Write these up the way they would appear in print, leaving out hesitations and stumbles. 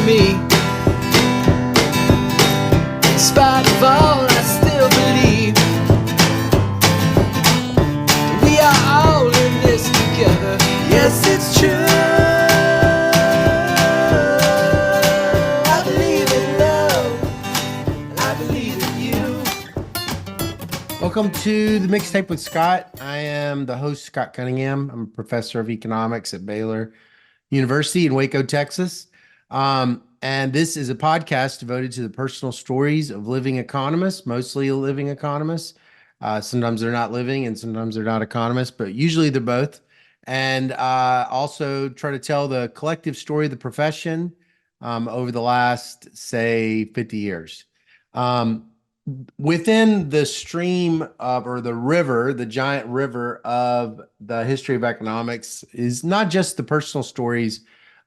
me. In spite of all, I still believe we are all in this together. Yes, it's true. I believe in love. I believe in you. Welcome to the Mixtape with Scott. I am the host, Scott Cunningham. I'm a professor of economics at Baylor University in Waco, Texas. And this is a podcast devoted to the personal stories of living economists, mostly living economists. Sometimes they're not living and sometimes they're not economists, but usually they're both. And also try to tell the collective story of the profession over the last, say, 50 years. Within the stream of, or the river, the giant river of the history of economics is not just the personal stories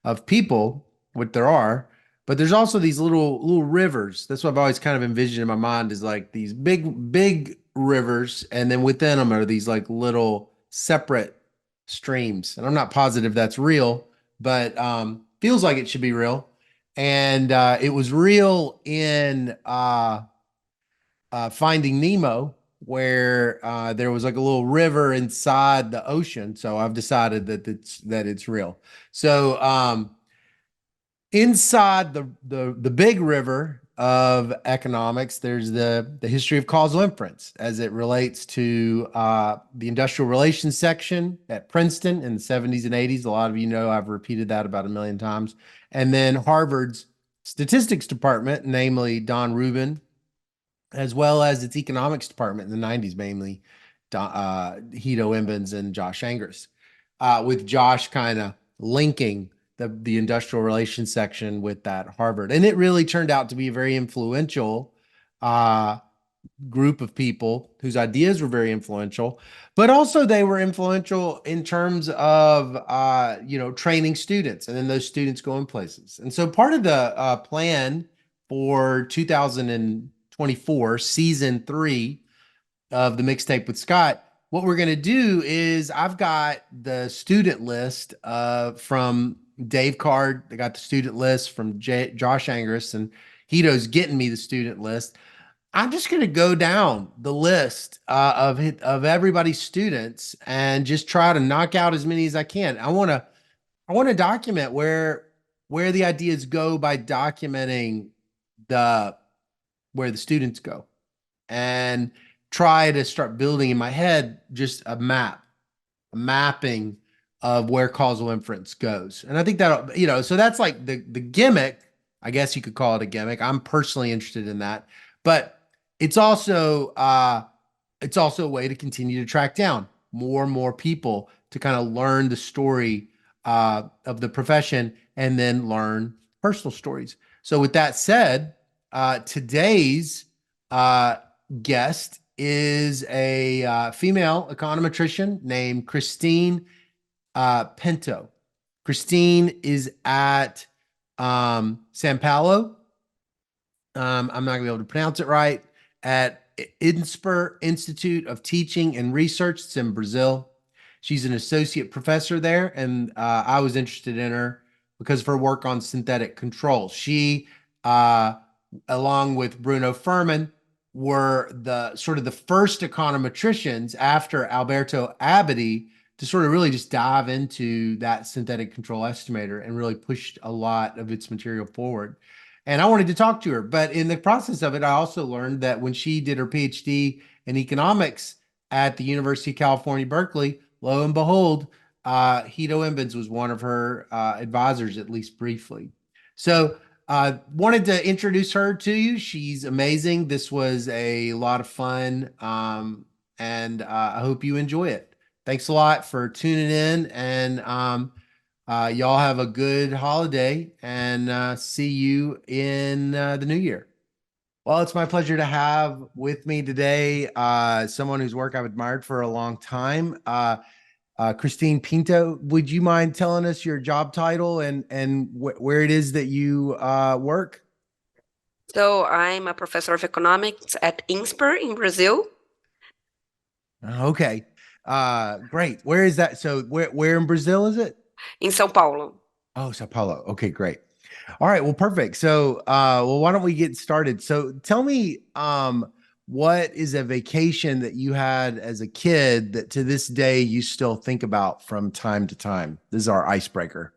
of people, what there are, but there's also these little rivers. That's what I've always kind of envisioned in my mind, is like these big rivers, and then within them are these like little separate streams. And I'm not positive that's real, but feels like it should be real. And it was real in Finding Nemo, where there was like a little river inside the ocean. So I've decided that it's real. So inside the big river of economics, there's the history of causal inference as it relates to the industrial relations section at Princeton in the 70s and 80s. A lot of you know I've repeated that about 1 million times. And then Harvard's statistics department, namely Don Rubin, as well as its economics department in the 90s, mainly Guido Imbens and Josh Angris, with Josh kind of linking the industrial relations section with that Harvard. And it really turned out to be a very influential group of people whose ideas were very influential, but also they were influential in terms of, training students, and then those students going places. And so part of the plan for 2024, season 3 of the Mixtape with Scott, what we're going to do is I've got the student list from Dave Card. I got the student list from Josh Angris, and Hito's getting me the student list. I'm just going to go down the list of everybody's students and just try to knock out as many as I can. I want to document where the ideas go by documenting where the students go, and try to start building in my head just a mapping of where causal inference goes. And I think that, so that's like the gimmick. I guess you could call it a gimmick. I'm personally interested in that, but it's also a way to continue to track down more and more people to kind of learn the story of the profession and then learn personal stories. So with that said, today's guest is a female econometrician named Christine Pinto. Christine is at São Paolo. I'm not going to be able to pronounce it right. At INSPER, Institute of Teaching and Research. It's in Brazil. She's an associate professor there, and I was interested in her because of her work on synthetic control. She, along with Bruno Furman, were the first econometricians after Alberto Abadi to sort of really just dive into that synthetic control estimator and really pushed a lot of its material forward. And I wanted to talk to her, but in the process of it, I also learned that when she did her PhD in economics at the University of California, Berkeley, lo and behold, Guido Imbens was one of her advisors, at least briefly. So wanted to introduce her to you. She's amazing. This was a lot of fun, and I hope you enjoy it. Thanks a lot for tuning in, and y'all have a good holiday, and see you in the new year. Well, it's my pleasure to have with me today someone whose work I've admired for a long time. Christine Pinto, would you mind telling us your job title and where it is that you work? So I'm a professor of economics at INSPER in Brazil. Okay. Great. Where is that? So where in Brazil is it? In São Paulo. Oh, Sao Paulo. Okay, great. All right. Well, perfect. So, well, why don't we get started? So tell me, what is a vacation that you had as a kid that to this day you still think about from time to time? This is our icebreaker.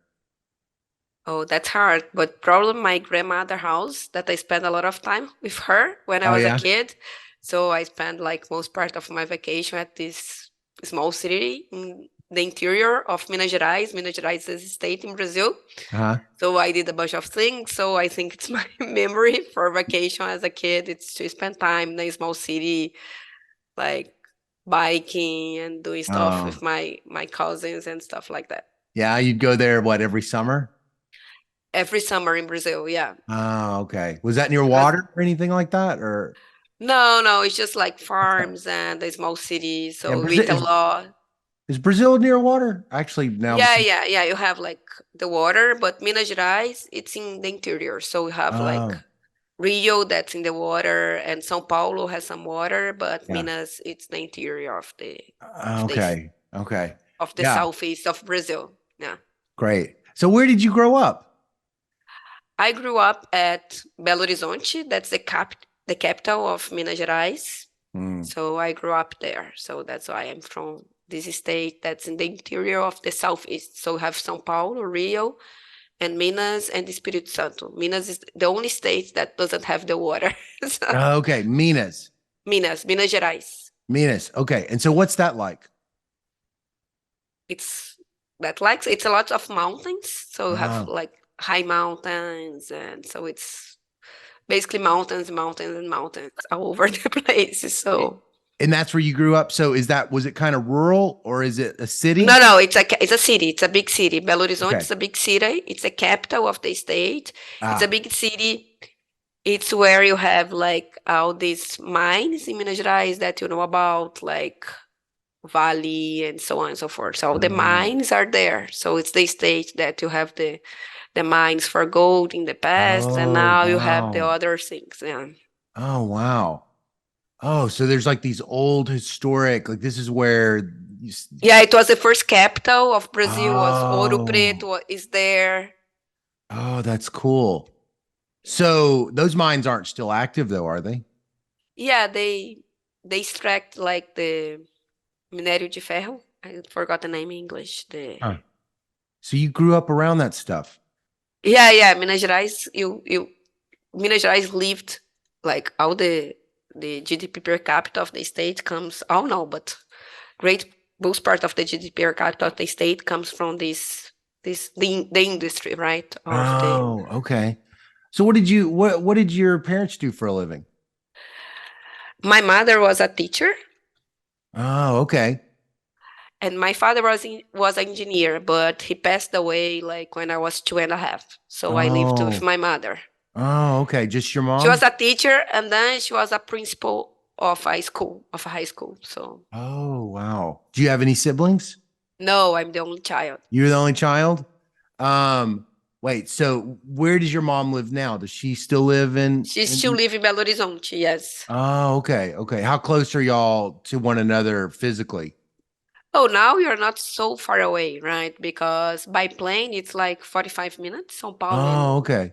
Oh, that's hard. But probably my grandmother house that I spent a lot of time with her when I Oh was a yeah. kid. So I spent like most part of my vacation at this small city in the interior of Minas Gerais. Minas Gerais is a state in Brazil. Uh-huh. So I did a bunch of things. So I think it's my memory for vacation as a kid. It's to spend time in a small city, like biking and doing stuff Oh, with my cousins and stuff like that. yeah. You'd go there, what, every summer? Every summer in Brazil, yeah. Oh, okay. Was that near Because water or anything like that? Or no, it's just like farms and a small city. yeah, So we Brazil eat a lot. is Brazil near water? Actually, now. Yeah. You have like the water, but Minas Gerais, it's in the interior. So we have like Oh, Rio that's in the water, and São Paulo has some water, but yeah. Minas, it's the interior of the Okay. Okay. of the Yeah. southeast of Brazil. Yeah. Great. So where did you grow up? I grew up at Belo Horizonte. That's the capital of Minas Gerais. Hmm. So I grew up there. So that's why I'm from this state that's in the interior of the southeast. So we have São Paulo, Rio, and Minas and Espírito Santo. Minas is the only state that doesn't have the water. So, Okay. Minas. Minas Gerais. Minas. Okay. And so what's that like? It's it's a lot of mountains. So we have Oh, like high mountains, and so it's basically mountains, mountains, and mountains all over the place. So and that's where you grew up. So was it kind of rural or is it a city? no, it's a city. It's a big city. Belo Horizonte Okay. is a big city. It's a capital of the state. It's a Ah, big city. It's where you have like all these mines in Minas Gerais that you know about, like Vale and so on and so forth. So the oh, mines are there. So it's the state that you have the mines for gold in the past, and oh, now you have the wow. other things. Yeah. Oh, wow. Oh, so there's like these old historic, like this is where you, Yeah, it was the first capital of Brazil was Ouro oh, Preto is there. oh, that's cool. So those mines aren't still active though, are they? Yeah, they extract like the minério de ferro. I forgot the name in English. The Huh. So you grew up around that stuff. yeah, Minas Gerais. You Minas Gerais lived like all the GDP per capita of the state comes. Oh no, but great most part of the GDP per capita of the state comes from the industry, right? Of the Oh, okay. So what did your parents do for a living? My mother was a teacher, Oh, okay. and my father was an engineer, but he passed away like when I was 2.5. So I lived with Oh, my mother. oh, okay. Just your She was mom? a teacher, and then she was a principal of a high school. So Oh, wow. Do you have any siblings? no, I'm the only child. You're the only child? Wait, so where does your mom live now? Does she still live She still in live in Belo Horizonte, yes. Oh, okay. Okay. How close are y'all to one another physically? Oh, now you're not so far away, right? Because by plane it's like 45 minutes. São Paulo Oh, and okay.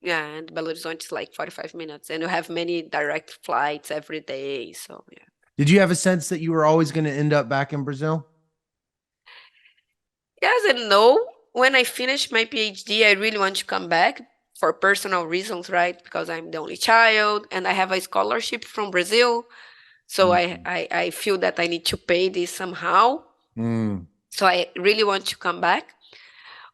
yeah, and Belo Horizonte is like 45 minutes, and you have many direct flights every day. So yeah. Did you have a sense that you were always going to end up back in Brazil? Yes and no. When I finish my PhD, I really want to come back for personal reasons, right? Because I'm the only child and I have a scholarship from Brazil. So Mm. I feel that I need to pay this somehow. Mm. So I really want to come back.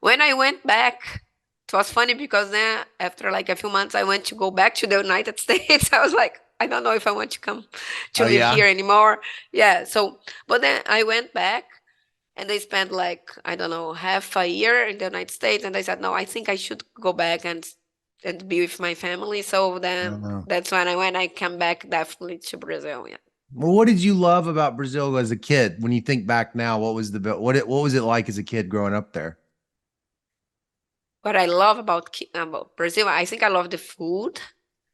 When I went back, it was funny because then after like a few months, I went to go back to the United States. I was like, I don't know if I want to come to Oh, live yeah. here anymore. Yeah. So, but then I went back and they spent like, I don't know, half a year in the United States. And I said, no, I think I should go back and be with my family. So then Oh. that's when I come back definitely to Brazil. Yeah. Well, what did you love about Brazil as a kid? When you think back now, what was what was it like as a kid growing up there? What I love about Brazil, I think I love the food,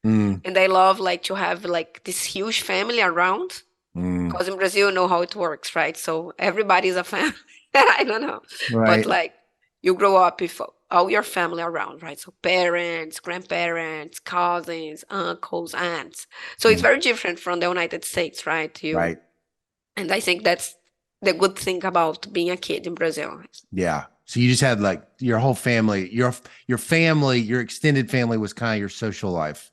Mm. and I love like to have like this huge family around. Mm. Because in Brazil, you know how it works, right? So everybody's a family. I don't know, but Right. like you grow up with all your family around, right? So parents, grandparents, cousins, uncles, aunts. So it's very different from the United States, right? Right. And I think that's the good thing about being a kid in Brazil. Yeah. So you just had like your whole family, your family, your extended family was kind of your social life.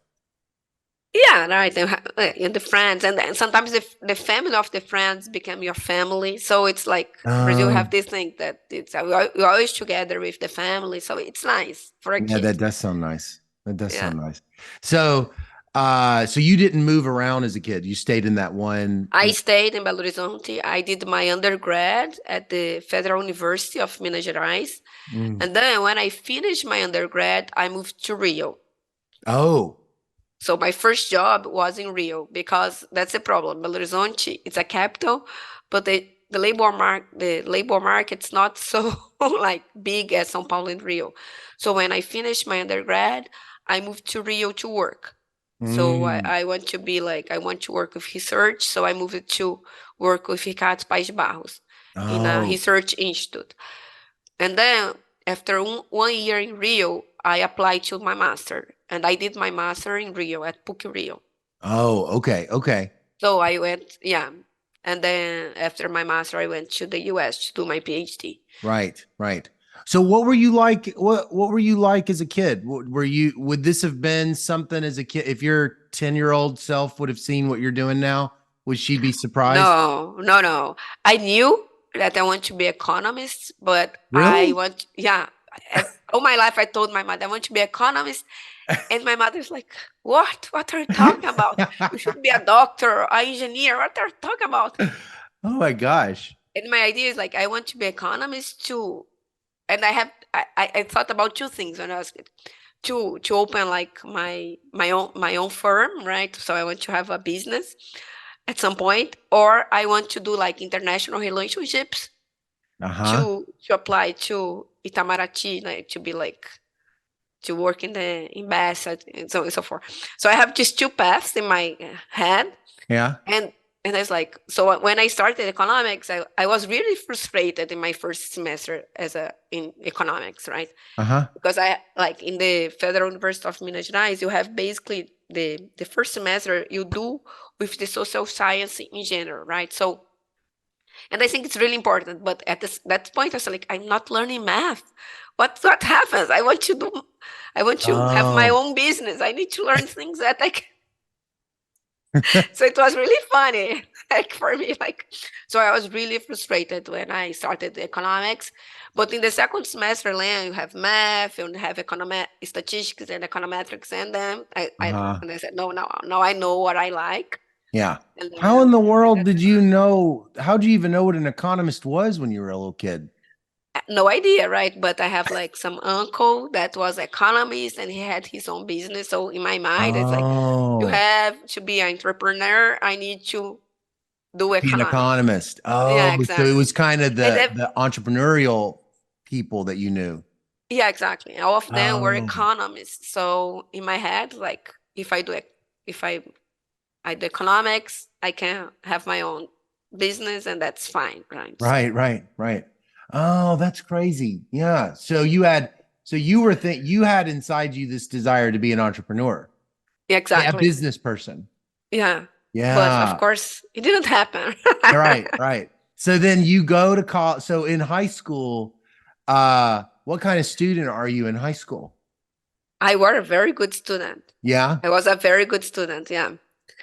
Yeah, right. And the friends, and then sometimes the family of the friends become your family. So it's like Brazil have this thing that it's we're always together with the family. So it's nice for a Yeah, kid. that does sound nice. That does Yeah. sound nice. So, so you didn't move around as a kid. You stayed in that one. I stayed in Belo Horizonte. I did my undergrad at the Federal University of Minas Gerais. Mm. And then when I finished my undergrad, I moved to Rio. Oh, So my first job was in Rio because that's the problem. Belo Horizonte, it's a capital, but the labor market's not so like big as São Paulo and Rio. So when I finished my undergrad, I moved to Rio to work. So I want to be like I want to work with research. So I moved to work with Ricardo Paes de Barros in a oh, research institute. And then after 1 year in Rio, I applied to my master, and I did my master in Rio at PUC Rio. oh, okay, okay. So I went, yeah. And then after my master, I went to the US to do my PhD. Right, right. So what were you like? What were you like as a kid? Were you, would this have been something as a kid? If your 10-year-old self would have seen what you're doing now, would she be surprised? No, no, no. I knew that I want to be economist, but I Really? want, yeah. All my life, I told my mother I want to be economist, and my mother's like, "What? What are you talking about? You should be a doctor, or an engineer. What are you talking about?" Oh my gosh. And my idea is like I want to be economist too. And I thought about two things when I was kid. To open like my own firm, right? So I want to have a business at some point, or I want to do like international relationships Uh-huh. to apply to Itamaraty, like to be like to work in the embassy and so on and so forth. So I have just two paths in my head, Yeah. and and I was like, so when I started economics, I was really frustrated in my first semester in economics, right? Uh-huh. Because I like in the Federal University of Minas Gerais, you have basically the first semester you do with the social science in general, right? So, and I think it's really important. But at that point, I was like, I'm not learning math. What happens? I want to have my Oh. own business. I need to learn things that I can. So it was really funny, like for me, like so I was really frustrated when I started economics. But in the second semester, then you have math, you have statistics and econometrics, and then Uh-huh. and I said, no, now I know what I like, Yeah. and How in then the I world got did you know? How did you even know what an economist was when you were a little kid? no idea, right? But I have like some uncle that was economist, and he had his own business. So in my mind, it's like you Oh, have to be an entrepreneur. I need to do be an economics. economist. Oh, Yeah, so it exactly. was kind of And the entrepreneurial people that you knew. yeah, exactly. All of them were Oh, economists. So in my head, like if I do economics, I can have my own business and that's fine, right? So right, right, right. Oh, that's crazy. Yeah. So you were you had inside you this desire to be an entrepreneur, yeah, a exactly. business person. Yeah. But of Yeah. course it didn't happen. Right, right. So then you go to college. So in high school, what kind of student are you in high school? I was a very good student. Yeah. I was a very good student, yeah.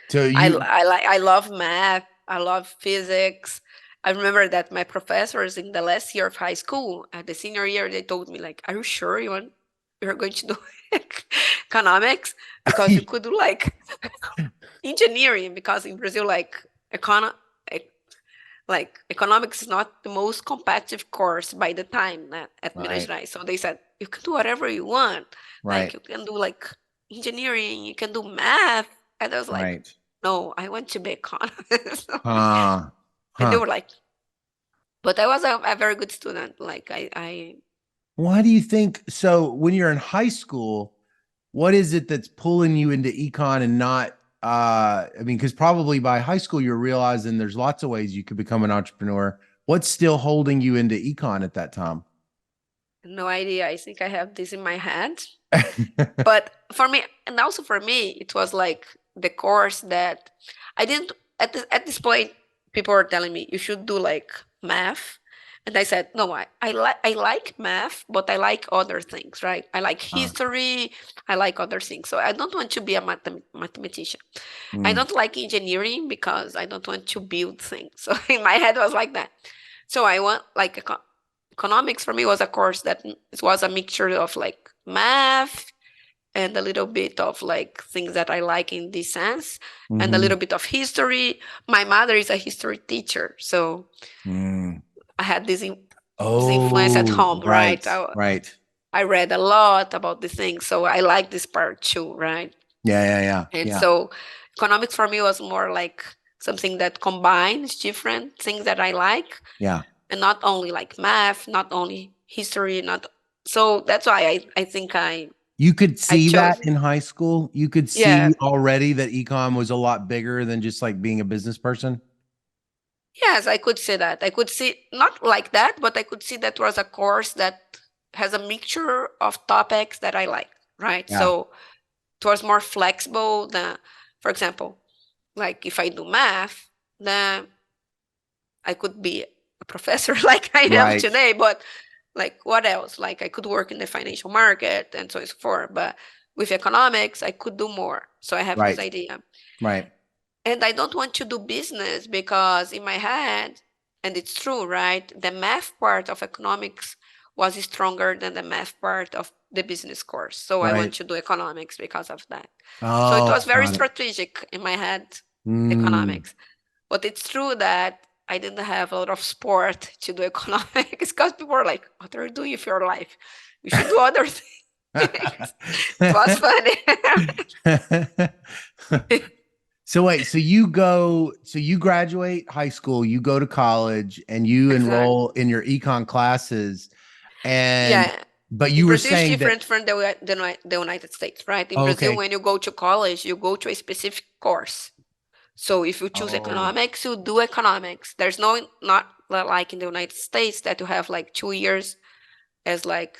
So you, I love math. I love physics. I remember that my professors in the last year of high school, at the senior year, they told me like, "Are you sure you're going to do economics? Because you could do like engineering. Because in Brazil, ec- like economics is not the most competitive course by the time at Minas right, Gerais. So they said you can do whatever you want. Like right, you can do like engineering, you can do math." And I was like, right. no, I want to be economist. Huh. And they Huh. were like, but I was a very good student. Like I Why do you think so when you're in high school, what is it that's pulling you into econ and not I mean, because probably by high school you're realizing there's lots of ways you could become an entrepreneur. What's still holding you into econ at that time? No idea. I think I have this in my head. But for me, and also for me, it was like the course that I didn't at this point, people were telling me you should do like math. And I said, no, I like math, but I like other things, right? I like Uh, history, I like other things. So I don't want to be a mathematician. I mm, don't like engineering because I don't want to build things. So in my head it was like that. So I want like economics for me was a course that it was a mixture of like math and a little bit of like things that I like in this sense, and a mhm, little bit of history. My mother is a history teacher, so mm. I had this influence at Oh, home, right? right, right. I read a lot about the things, so I like this part too, right? Yeah, yeah, yeah, And yeah, so economics for me was more like something that combines different things that I like, yeah. and not only like math, not only history, not so that's why I think You could I see that chose in high school. You could yeah. see already that econ was a lot bigger than just like being a business person. Yes, I could say that. I could see not like that, but I could see that was a course that has a mixture of topics that I like, right? Yeah, So it was more flexible than, for example, like if I do math, then I could be a professor like I am right, today, but like what else? Like I could work in the financial market and so on and so forth. But with economics, I could do more. So I have this right, idea. right, And I don't want to do business because in my head, and it's true, right? The math part of economics was stronger than the math part of the business course. So I want right. to do economics because of that. So it was Oh, very got it. strategic in my head, Mm. economics. But it's true that I didn't have a lot of sport to do economics because people are like, what are you doing with your life? You should do other things. It was funny. So wait, so you graduate high school, you go to college, and you Exactly. enroll in your econ classes, and Yeah. but In you were Brazil, it's saying that different from the United States, right? In Brazil, okay. when you go to college, you go to a specific course. So if you choose Oh, economics, you do economics. There's no, not like in the United States that you have like 2 years as like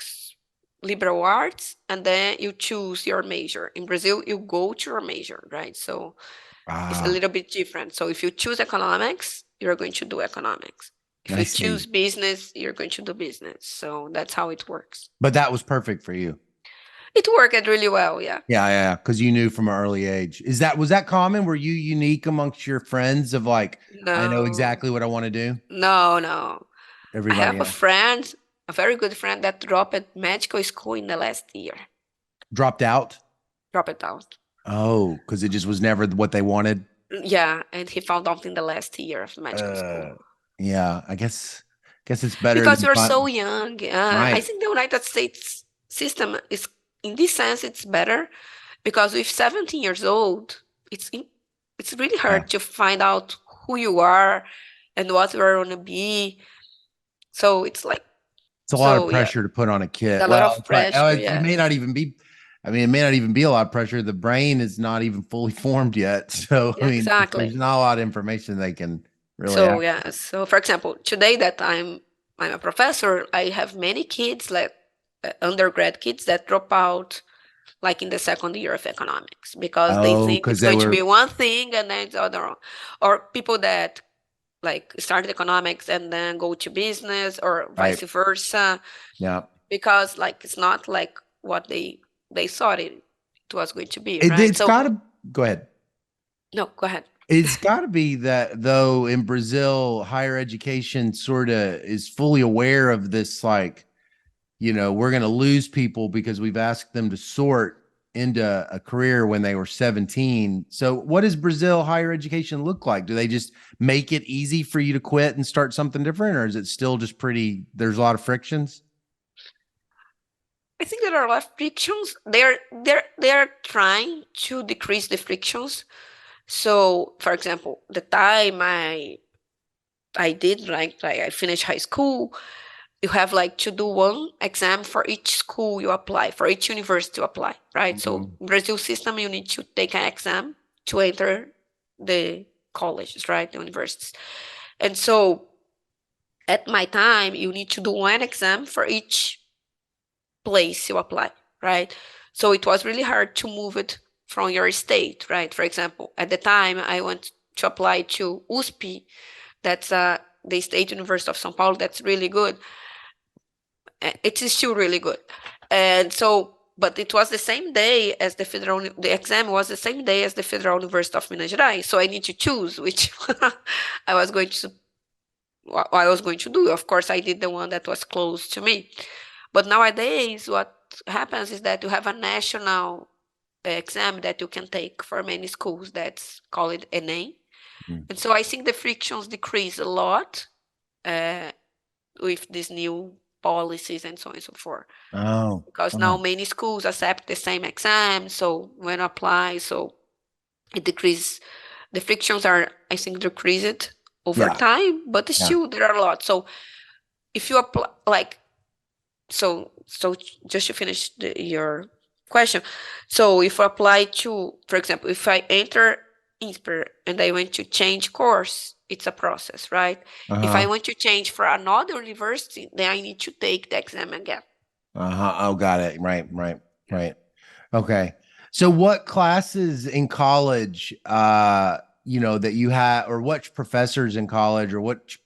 liberal arts, and then you choose your major. In Brazil, you go to your major, right? So it's a ah, little bit different. So if you choose economics, you're going to do economics. If I you choose see. business, you're going to do business. So that's how it works. But that was perfect for you. It worked really well, yeah. Yeah, yeah, because you knew from an early age. Was that common? Were you unique amongst your friends of like, I know No, exactly what I want to do? no. I Everybody have a else friend, a very good friend that dropped medical school in the last year. dropped out. Dropped out. Oh, because it just was never what they wanted. Yeah, and he found out in the last year of medical Uh, school. yeah, guess it's better Because than you're so fun. young. I Right. think the United States system is, in this sense, it's better because with 17 years old, it's really Yeah. hard to find out who you are and what you are going to be. So it's like, It's a lot of so yeah, pressure to put on a it's kid. a lot Well, of it's like, oh, pressure. it may not Yes. even be, I mean, it may not even be a lot of pressure. The brain is not even fully formed yet. So, I Yeah, mean, exactly. there's not a lot of information they can really So act. yeah, so for example, today that I'm a professor, I have many kids like undergrad kids that drop out like in the second year of economics because they Oh, think because it's they going to were, be one thing and then it's other, or people that like started economics and then go to business or right. vice versa Yeah. because like it's not like what they thought it was going to be, It, right? it's So got to, go ahead. no, go ahead. It's got to be that though in Brazil, higher education sort of is fully aware of this, like, we're going to lose people because we've asked them to sort into a career when they were 17. So, what does Brazil higher education look like? Do they just make it easy for you to quit and start something different, or is it still just there's a lot of frictions? I think there are a lot of frictions. They're trying to decrease the frictions. So, for example, the time I did like I finished high school, you have like to do one exam for each school you apply, for each university you apply, right? So, Mhm. Brazil system, you need to take an exam to enter the colleges, right? The universities. And so, at my time, you need to do one exam for each place you apply, right? So it was really hard to move it from your state, right? For example, at the time I went to apply to USP, that's the State University of São Paulo, that's really good. It is still really good. And so, but it was the same day as the exam was the same day as the Federal University of Minas Gerais. So I need to choose which I was going to do. Of course, I did the one that was close to me. But nowadays, what happens is that you have a national exam that you can take for many schools. That's called ENEM. And so I think the frictions decrease a lot with these new policies and so on and so forth. Oh, Because now many schools accept the same exam, so when apply, so it decreases. The frictions are, I think, decreased over time, but still there are a lot. So if you apply, like, so just to finish your question, so if you apply to, for example, if I enter INSPER and I want to change course, it's a process, right? If I want to change for another university, then I need to take the exam again. Oh, got it. Right. Okay. So what classes in college, that you had, or what professors in college, or what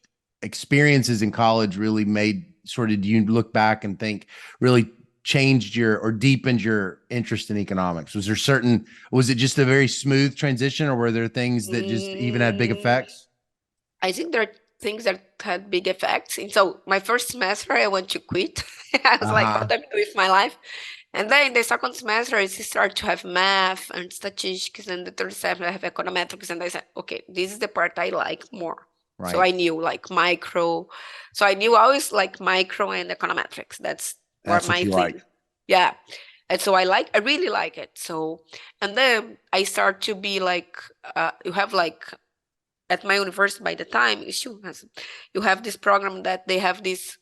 experiences in college really made do you look back and think really changed or deepened your interest in economics? Was it just a very smooth transition, or were there things that just even had big effects? I think there are things that had big effects. And so my first semester, I want to quit. I was like, what am I doing with my life? And then the second semester, I start to have math and statistics. And the third semester, I have econometrics. And I said, okay, this is the part I like more. Right. So I knew like micro. So I knew always like micro and econometrics. That's what my thing. Like. Yeah. And so I really like it. So, and then I start to be like, you have like, at my university by the time, you have this program that they have this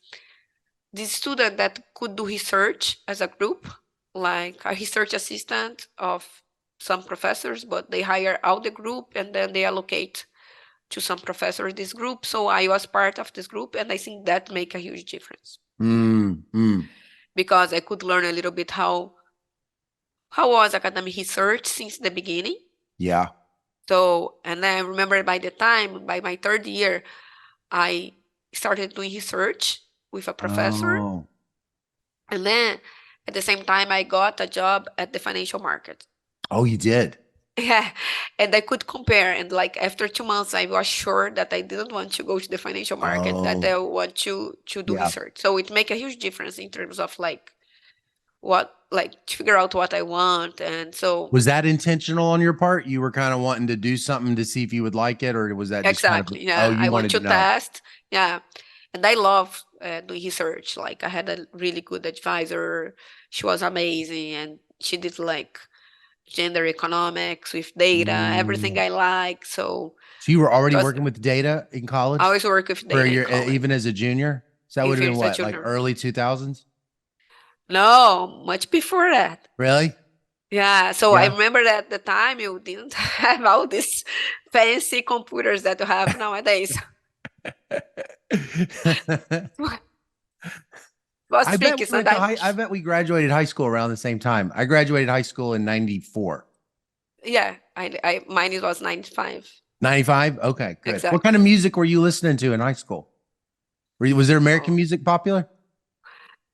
student that could do research as a group, like a research assistant of some professors, but they hire out the group and then they allocate to some professor this group. So I was part of this group, and I think that make a huge difference. Because I could learn a little bit how was academic research since the beginning. Yeah. So, and I remember by my third year, I started doing research with a professor. Oh. And then at the same time, I got a job at the financial market. Oh, you did? Yeah. And I could compare. And like after 2 months, I was sure that I didn't want to go to the financial market, that I want to do research. So it make a huge difference in terms of like, to figure out what I want. And so was that intentional on your part? You were kind of wanting to do something to see if you would like it, or was that just exactly? Kind of, I want to test. Yeah. And I love doing research. Like I had a really good advisor. She was amazing. And she did like gender economics with data, everything I like. So you were already working with data in college? I always work with data even as a junior? So that would have been what, like early 2000s? No, much before that. Really? Yeah. So I remember that at the time you didn't have all these fancy computers that you have nowadays. I bet we graduated high school around the same time. I graduated high school in 94. Yeah. Mine was 95. 95? Okay, good. Exactly. What kind of music were you listening to in high school? Was there American music popular?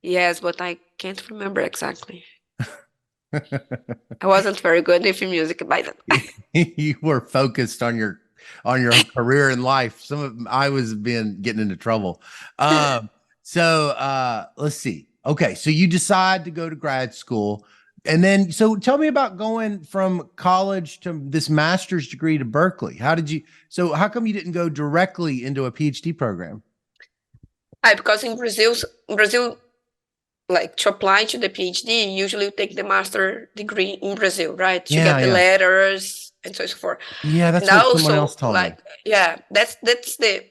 Yes, but I can't remember exactly. I wasn't very good with music by then. You were focused on your career in life. I was getting into trouble. So let's see. Okay, so you decide to go to grad school, and then so tell me about going from college to this master's degree to Berkeley. How come you didn't go directly into a PhD program? Because in Brazil, like to apply to the PhD, usually you take the master degree in Brazil, right? To get the letters and so forth. Yeah, that's what someone else told me. Yeah, that's the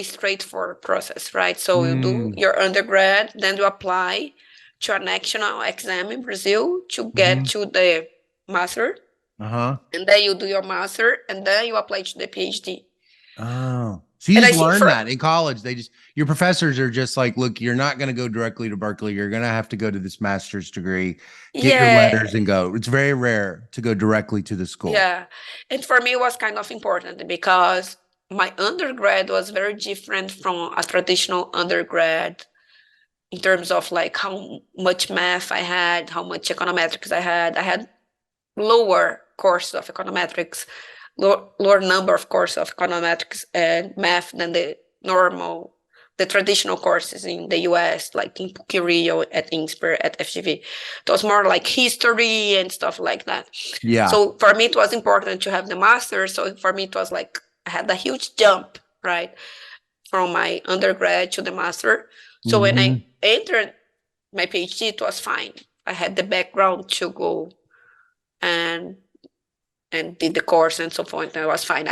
straightforward process, right? So you do your undergrad, then you apply to a national exam in Brazil to get to the master. And then you do your master, and then you apply to the PhD. Oh. So you And I just think learn for that in college. Your professors are just like, look, you're not going to go directly to Berkeley. You're going to have to go to this master's degree, get your yeah, letters and go. It's very rare to go directly to the school. yeah. And for me, it was kind of important because my undergrad was very different from a traditional undergrad in terms of like how much math I had, how much econometrics I had. I had lower course of econometrics, lower number of courses of econometrics and math than the traditional courses in the US, like in PUC-Rio, at INSPER, at FGV. It was more like history and stuff like that. Yeah. So for me, it was important to have the master. So for me, it was like I had a huge jump, right, from my undergrad to the master. So when I entered my PhD, it was fine. I had the background to go and did the course and so forth, and it was fine.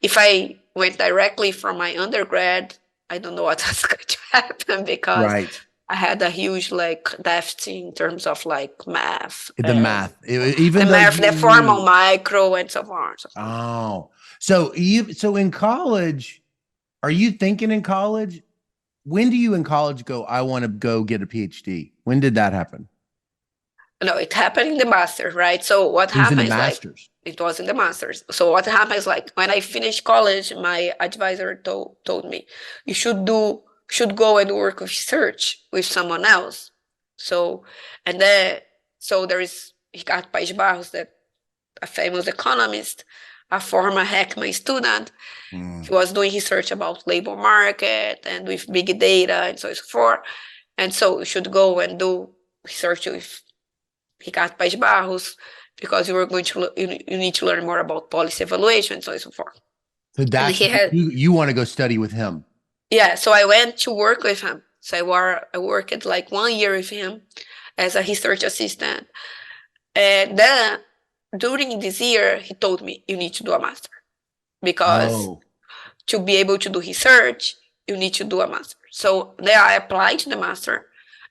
If I went directly from my undergrad, I don't know what was going to happen because Right. I had a huge like deficit in terms of like math. The math, the even though math, you the formal knew- micro and so on. Oh, so in college, are you thinking in college? When do you in college go, I want to go get a PhD? When did that happen? No, it happened in the master, right? So what It was in happened the is like master's. it was in the masters. So what happened is like when I finished college, my advisor told me you should go and work with research with someone else. So and then so there is Ricardo Paes Barros, that a famous economist, a former Heckman student. He was doing research about labor market and with big data and so forth. And so you should go and do research with Ricardo Paes Barros because you were going to you need to learn more about policy evaluation and so forth. So that's he had, you want to go study with him. yeah. So I went to work with him. So I worked like 1 year with him as a research assistant. And then during this year, he told me, you need to do a master because to be able to do research, you need to do a master. So then I applied to the master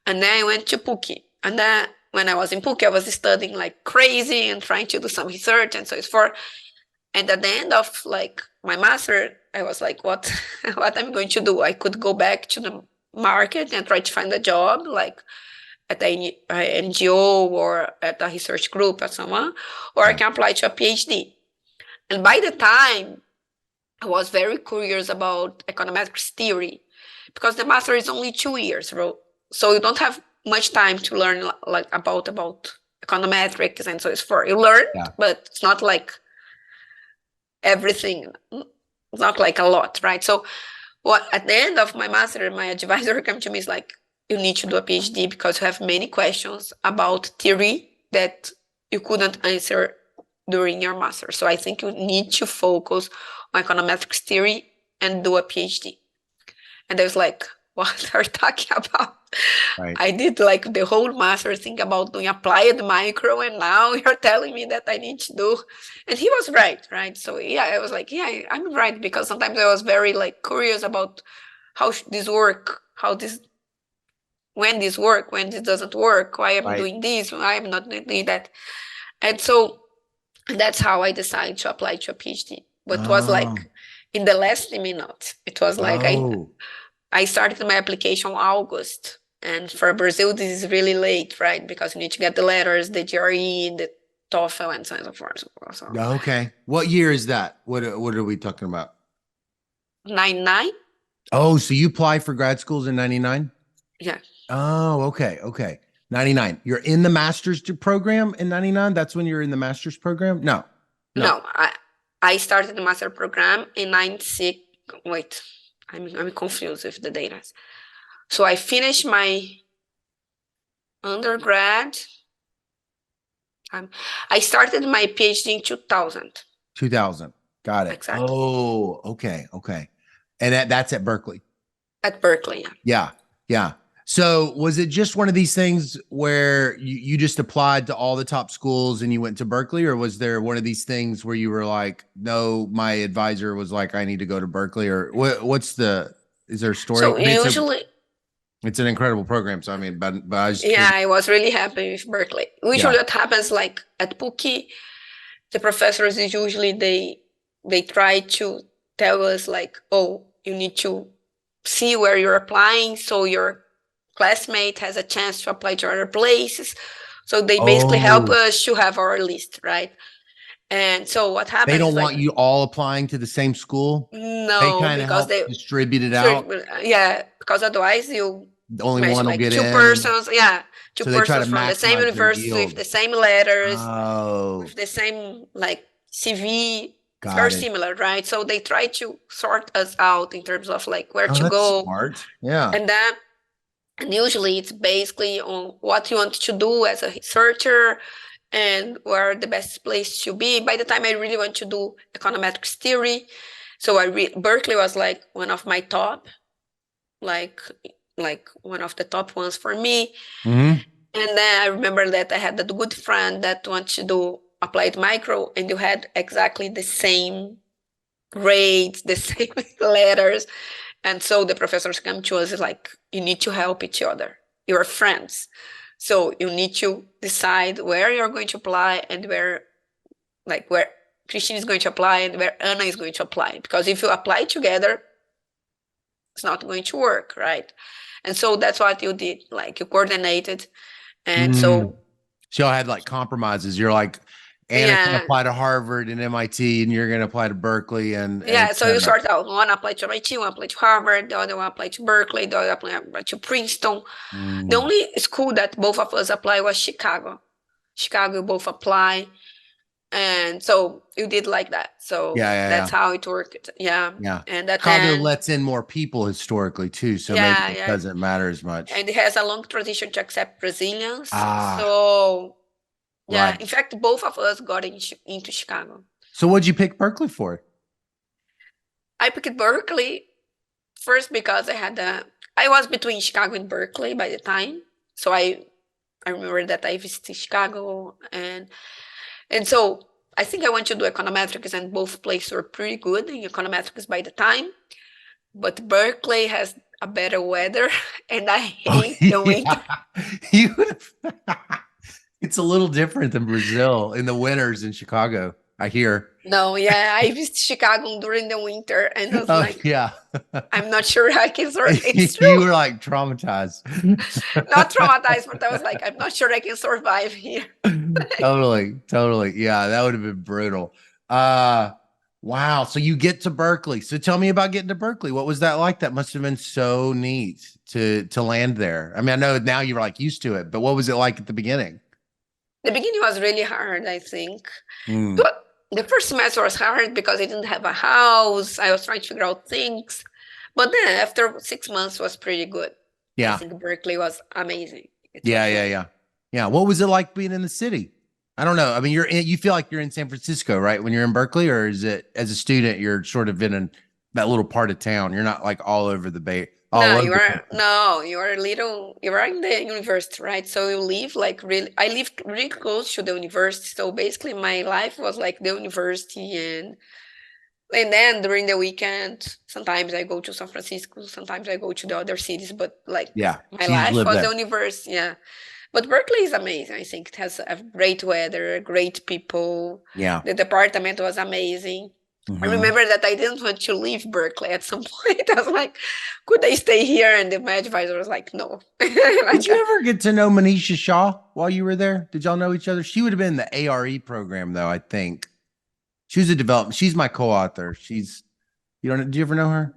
and then I went to PUC. And then when I was in PUC, I was studying like crazy and trying to do some research and so forth. And at the end of like my master, I was like, what I'm going to do? I could go back to the market and try to find a job like at the NGO or at a research group or someone, or I can apply to a PhD. And by the time I was very curious about econometrics theory because the master is only 2 years, bro. So you don't have much time to learn like about econometrics and so it's for you learn, but it's not like everything. It's not like a lot, right? So what at the end of my master, my advisor came to me is like, you need to do a PhD because you have many questions about theory that you couldn't answer during your master. So I think you need to focus on econometrics theory and do a PhD. And I was like, what are you talking about? Right. I did like the whole master thing about doing applied micro, and now you're telling me that I need to do. And he was right? So yeah, I was like, yeah, I'm right, because sometimes I was very like curious about how this work, when this work, when this doesn't work, why I'm doing this, why I'm not doing that. And so that's how I decided to apply to a PhD. But it was like in the last minute. It was like I started my application August. And for Brazil, this is really late, right? Because you need to get the letters, the GRE, the TOEFL, and so on and so forth. So. Okay. What year is that? What are we talking about? 99. Oh, so you apply for grad schools in 99? Yeah. Oh, okay. 99. You're in the master's program in 99? That's when you're in the master's program? No. I started the master program in 96. Wait, I'm confused with the data. So I finished my undergrad. I started my PhD in 2000. 2000. Got it. Exactly. Oh, okay. And that's at Berkeley? At Berkeley, yeah. Yeah. So was it just one of these things where you just applied to all the top schools and you went to Berkeley, or was there one of these things where you were like, no, my advisor was like, I need to go to Berkeley, or is there a story? So usually it's an incredible program. So I mean, but I was really happy with Berkeley. Usually what happens like at PUC, the professors is usually they try to tell us like, oh, you need to see where you're applying, so your classmate has a chance to apply to other places. So they basically help Oh, us to have our list, right? And so what they happens don't is like, want you all applying to the same school. They no, kind of because help they, distribute it sure, out. yeah, because otherwise you Only match one will like get two in. persons, yeah, two So they try to persons from the same maximize their university with yield. the same letters, Oh, with the same like CV. It's very got it. similar, right? So they try to sort us out in terms of like where Oh, to that's go, smart. Yeah. and then and usually it's basically on what you want to do as a researcher and where the best place to be. By the time I really want to do econometrics theory, so Berkeley was like one of my top, like one of the top ones for me. Hmm. And then I remember that I had a good friend that wanted to do applied micro, and you had exactly the same grades, the same letters. And so the professors come to us like, you need to help each other. You're friends. So you need to decide where you're going to apply and where Christine is going to apply and where Anna is going to apply. Because if you apply together, it's not going to work, right? And so that's what you did. Like you coordinated. And so y'all had like compromises. You're like, Anna's gonna yeah. apply to Harvard and MIT, and you're gonna apply to Berkeley, and Yeah, et so you cetera. sort out one apply to MIT, one apply to Harvard, the other one apply to Berkeley, the other apply to Princeton. The Mm. only school that both of us apply was Chicago. Chicago, you both apply. And so you did like that. So Yeah. that's how it worked. Yeah. Yeah. And at the Chicago end, lets in more people historically too, so maybe yeah, it yeah. doesn't matter as much. And it has a long tradition to accept Brazilians. Ah, So yeah, right. in fact, both of us got into Chicago. So what'd you pick Berkeley for? I picked Berkeley first because I was between Chicago and Berkeley by the time. So I remember that I visited Chicago, and so I think I went to do econometrics, and both places were pretty good in econometrics by the time. But Berkeley has a better weather, and I hate the winter. You it's a little different than Brazil in the winters in Chicago, I hear. No, yeah, I visited Chicago during the winter, and I was Oh, like, yeah. I'm not sure I can survive. It's You true. were like traumatized. Not traumatized, but I was like, I'm not sure I can survive here. Totally. Yeah, that would have been brutal. Wow. So you get to Berkeley. So tell me about getting to Berkeley. What was that like? That must have been so neat to land there. I mean, I know now you're like used to it, but what was it like at the beginning? The beginning was really hard, I think. Mm. But the first semester was hard because I didn't have a house. I was trying to figure out things. But then after 6 months was pretty good. Yeah. I think Berkeley was amazing. Yeah. What was it like being in the city? I don't know. I mean, you feel like you're in San Francisco, right? When you're in Berkeley, or is it as a student, you're sort of in that little part of town. You're not like all over the Bay. No, you are in the university, right? So you live like I lived really close to the university. So basically my life was like the university, and then during the weekend, sometimes I go to San Francisco, sometimes I go to the other cities, but like Yeah. my So you just life live was there. the university, yeah. But Berkeley is amazing. I think it has a great weather, great people. Yeah. The department was amazing. I Mhm. remember that I didn't want to leave Berkeley at some point. I was like, could I stay here? And my advisor was like, no. Did you ever get to know Manisha Shaw while you were there? Did y'all know each other? She would have been in the ARE program, though, I think. She was a development. She's my co-author. Do you ever know her?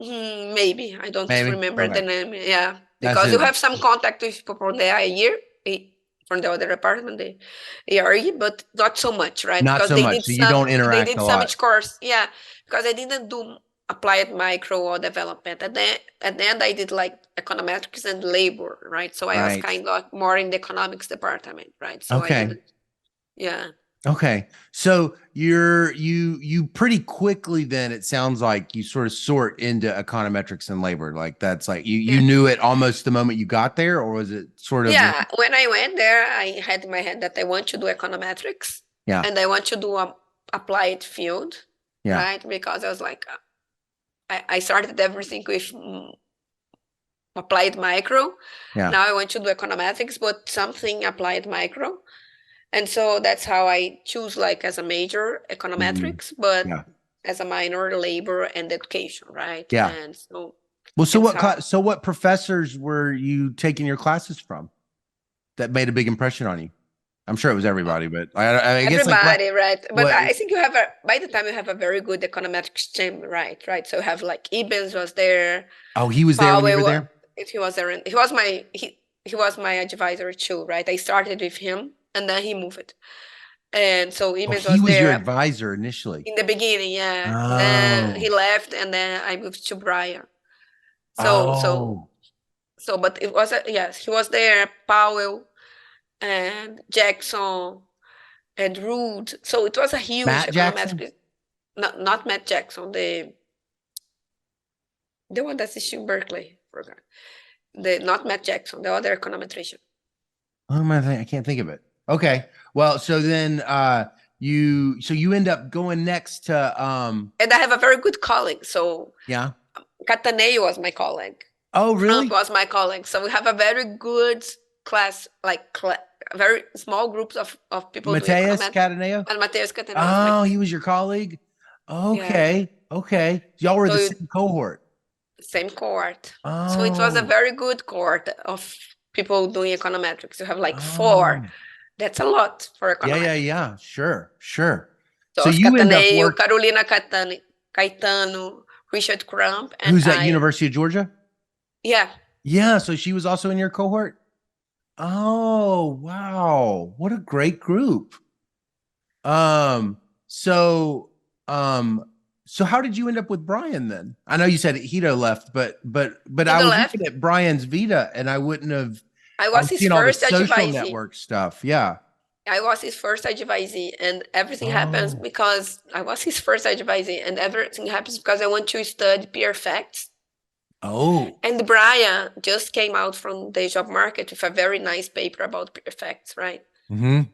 Maybe. I don't Maybe. remember the Okay. name. Yeah. That's Because you it. have some contact with people from the ARE, from the other department, the ARE, but not so much, right? Not Because so they much. did So you don't they interact did a some lot. each course. Yeah. Because I didn't do applied micro or development. At the end, I did like econometrics and labor, right? So I was Right. kind of more in the economics department, right? So I Okay. didn't, yeah. Okay. So you pretty quickly then, it sounds like you sort of sort into econometrics and labor. Like that's like you Yeah. knew it almost the moment you got there, or was it sort of Yeah, when I went there, I had in my head that I want to do econometrics. Yeah. And I want to do a applied field, Yeah. right? Because I was like, I started everything with applied micro. Yeah. Now I want to do econometrics, but something applied micro. And so that's how I choose like as a major econometrics. But Yeah. as a minor, labor and education, right? Yeah. And so Well, so it's what so what professors were you taking your classes from that made a big impression on you? I'm sure it was everybody, but I guess like everybody, right? But what I think you have by the time you have a very good econometrics team, right? So you have like Imbens was there. Oh, he was there when you were there? He was there. And he was my advisor too, right? I started with him and then he moved. And so Imbens he was there your advisor initially. in the beginning, yeah. Oh. Then he left and then I moved to Brian. But it was yes, he was there, Powell and Jackson and Rude. So it was a huge econometric. Not Matt Jackson, the one that's in Berkeley. Not Matt Jackson, the other econometrician. Oh my thing, I can't think of it. Okay. Well, so then you end up going next to and I have a very good colleague. So yeah. Cataneo was my colleague. Oh, really? Trump was my colleague. So we have a very good class, very small groups of people. Mateus Cataneo? And Mateus Cataneo. Oh, he was your colleague? Okay. Yeah. Okay. Y'all were the same cohort. Same cohort. Oh. So it was a very good cohort of people doing econometrics. You have like 4. That's a lot for econometrics. Yeah. Sure. So you end up Carolina Caetano, Richard Crump. And who's at University of Georgia? Yeah. Yeah. So she was also in your cohort? Oh, wow. What a great group. So how did you end up with Brian then? I know you said Hito left, but I was looking at Brian's Vita and I wouldn't have. I was his first social network stuff. Yeah. I was his first advisee, and everything happens because I was his first advisee, and everything happens because I want to study peer effects. Oh. And Brian just came out from the job market with a very nice paper about peer effects, right? Mm-hmm. And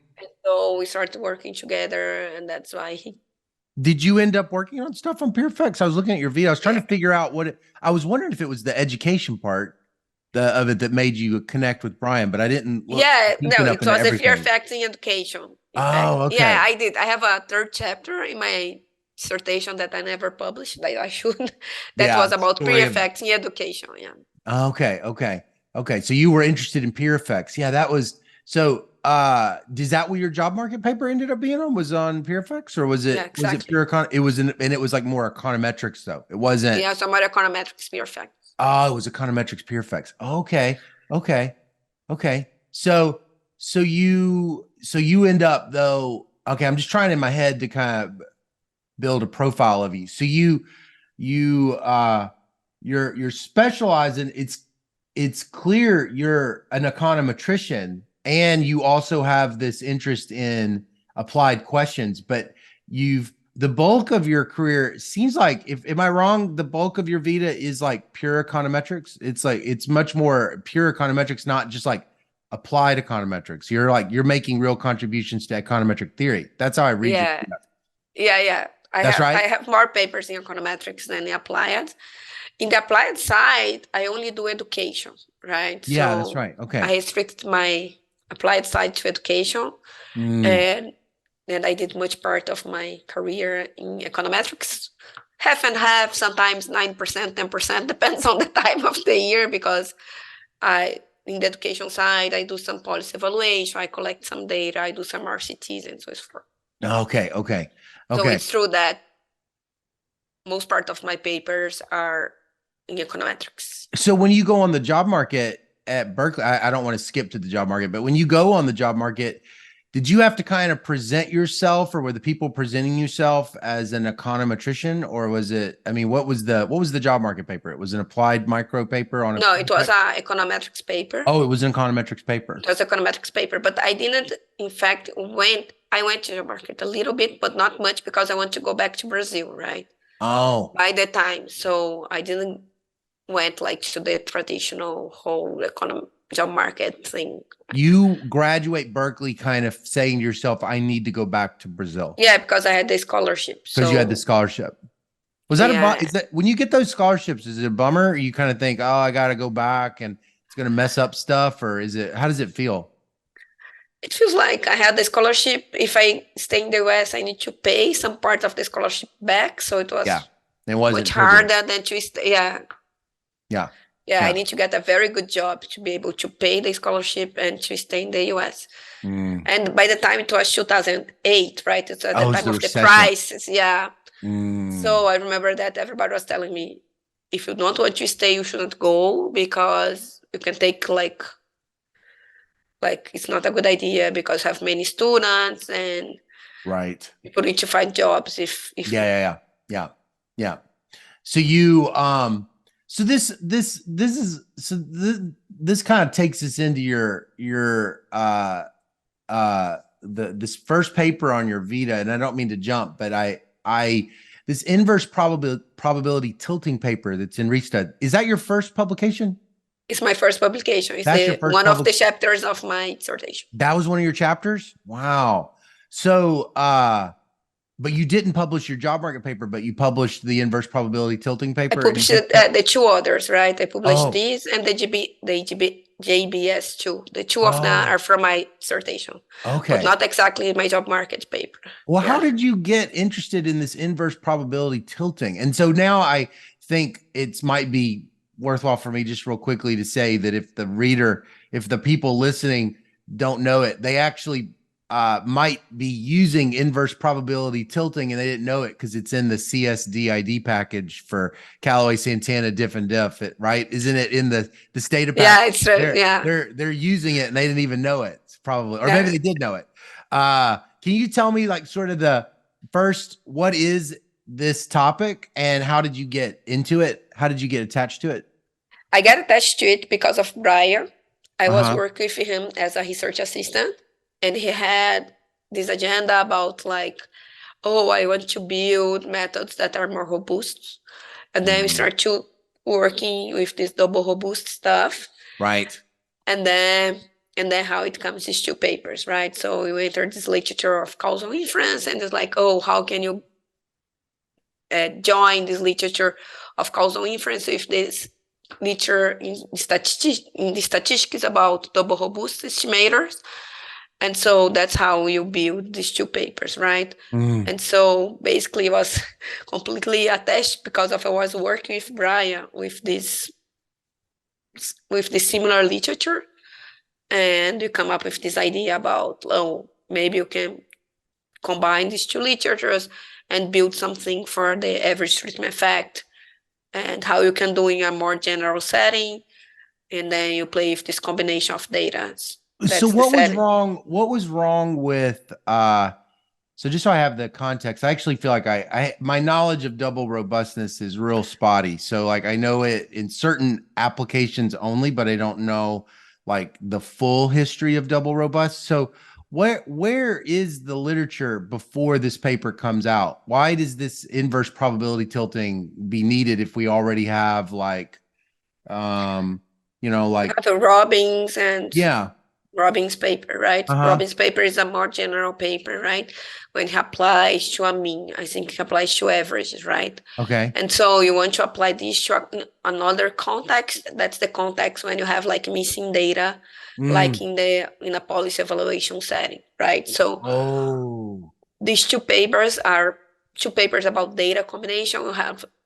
so we started working together, and that's why he. Did you end up working on stuff on peer effects? I was looking at your video. I was trying to figure out I was wondering if it was the education part of it that made you connect with Brian, but I didn't. No, it was the peer effects in education. Okay. Yeah, I did. I have a 3rd chapter in my dissertation that I never published that I should. Was about peer effects in education. Yeah. Okay. So you were interested in peer effects. Yeah, that was so. Is that what your job market paper ended up being on? Was on peer effects, or was it? Yeah, exactly. Was it pure it was like more econometrics though. It wasn't. Yeah, so more econometrics peer effects. Oh, it was econometrics peer effects. Okay. So you end up though. Okay, I'm just trying in my head to kind of build a profile of you. So you're specializing. It's clear you're an econometrician, and you also have this interest in applied questions. But the bulk of your career seems like, am I wrong? The bulk of your Vita is like pure econometrics. It's much more pure econometrics, not just like applied econometrics. You're making real contributions to econometric theory. That's how I read it. Yeah. That's right. I have more papers in econometrics than the applied. In the applied side, I only do education, right? Yeah, that's right. Okay. I restrict my applied side to education, and I did much part of my career in econometrics, half and half, sometimes 9%, 10%, depends on the time of the year, because in the education side, I do some policy evaluation, I collect some data, I do some RCTs and so forth. Okay. So it's true that most part of my papers are in econometrics. So when you go on the job market at Berkeley, I don't want to skip to the job market, but when you go on the job market, did you have to kind of present yourself, or were the people presenting yourself as an econometrician, or was it, what was the job market paper? It was an applied micro paper on No, it was an econometrics paper. Oh, it was an econometrics paper. It was econometrics paper, but I didn't, in fact, I went to the market a little bit, but not much, because I want to go back to Brazil, right? Oh. By the time. So I didn't went like to the traditional whole job market thing. You graduate Berkeley kind of saying to yourself, I need to go back to Brazil. Yeah, because I had the scholarship. Because you had the scholarship. Was that is that when you get those scholarships, is it a bummer? Or you kind of think, oh, I got to go back and it's going to mess up stuff, or how does it feel? It feels like I had the scholarship. If I stay in the US, I need to pay some part of the scholarship back. So it was Yeah. It wasn't much privileged. harder than to stay. Yeah. Yeah. Yeah, I Yeah. need to get a very good job to be able to pay the scholarship and to stay in the US. Mm. And by the time it was 2008, right? It's at the Oh, it's time the of the recession. prices. Yeah. Mm. So I remember that everybody was telling me, if you don't want to stay, you shouldn't go because you can take like it's not a good idea because you have many students and Right. people need to find jobs if Yeah. So you so this kind of takes us into your this first paper on your Vita, and I don't mean to jump, but I this inverse probability tilting paper that's in Restud. Is that your first publication? it's my first publication. It's That's your first one of the chapters of my dissertation. That was one of your chapters? Wow. So but you didn't publish your job market paper, but you published the inverse probability tilting paper. I published the two others, right? I published this and the JBS2. The two of them are from my dissertation. Okay. But not exactly my job market paper. Well, how did you get interested in this inverse probability tilting? And so now I think it might be worthwhile for me just real quickly to say that if the people listening don't know it, they actually might be using inverse probability tilting and they didn't know it because it's in the CSDID package for Callaway, Santana, Diff and Diff, right? Isn't it in the state of package? Yeah, it's right. They're using it and they didn't even know it. It's probably, or maybe they did know it. Can you tell me like sort of the first, what is this topic and how did you get into it? How did you get attached to it? I got attached to it because of Brian. I was working with him as a research assistant. And he had this agenda about like, oh, I want to build methods that are more robust. And then we start to working with this double robust stuff. Right. And then how it comes these two papers, right? So we entered this literature of causal inference and it's like, oh, how can you join this literature of causal inference with this literature in the statistics about double robust estimators? And so that's how you build these two papers, right? And so basically it was completely attached because I was working with Brian with this similar literature. And you come up with this idea about, oh, maybe you can combine these two literatures and build something for the average treatment effect and how you can do in a more general setting. And then you play with this combination of data. So what was wrong with so just so I have the context, I actually feel like my knowledge of double robustness is real spotty. So like I know it in certain applications only, but I don't know like the full history of double robust. So where is the literature before this paper comes out? Why does this inverse probability tilting be needed if we already have like like the Robbins and Robbins paper, right? Uh-huh. Robbins paper is a more general paper, right? When it applies to a mean, I think it applies to averages, right? Okay. And so you want to apply this to another context. That's the context when you have like missing data, like in a policy evaluation setting, right? So these two papers are two papers about data combination.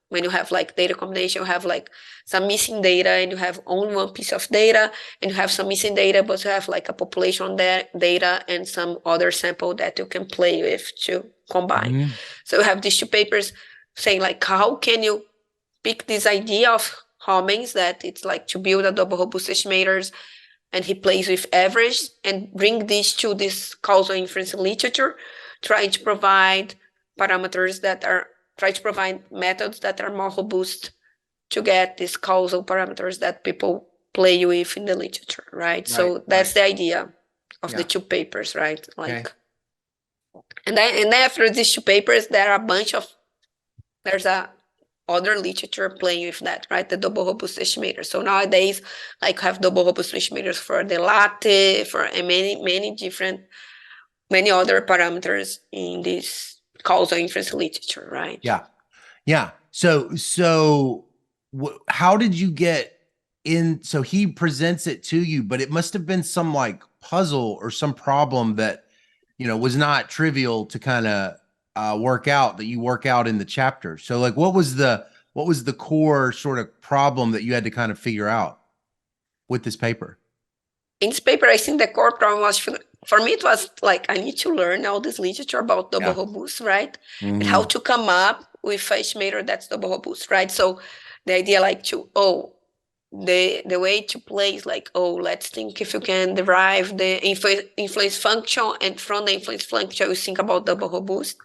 When you have like data combination, you have like some missing data and you have only one piece of data and you have some missing data, but you have like a population data and some other sample that you can play with to combine. So you have these two papers saying like, how can you pick this idea of Homens that it's like to build a double robust estimators and he plays with average and bring this to this causal inference literature, trying to provide parameters that are try to provide methods that are more robust to get these causal parameters that people play with in the literature, right? So that's the idea of the two papers, right? Like, and then after these two papers, there's a other literature playing with that, right? The double robust estimators. So nowadays, like have double robust estimators for the latte, for many other parameters in this causal inference literature, right? Yeah. So how did you get in? So he presents it to you, but it must have been some like puzzle or some problem that, you know, was not trivial to kind of work out, that you work out in the chapter. So like, what was the core sort of problem that you had to kind of figure out with this paper? In this paper, I think the core problem was, for me, it was like, I need to learn all this literature about double robust, right? And how to come up with a estimator that's double robust, right? So the idea like the way to play is like, let's think if you can derive the influence function, and from the influence function, you think about double robust.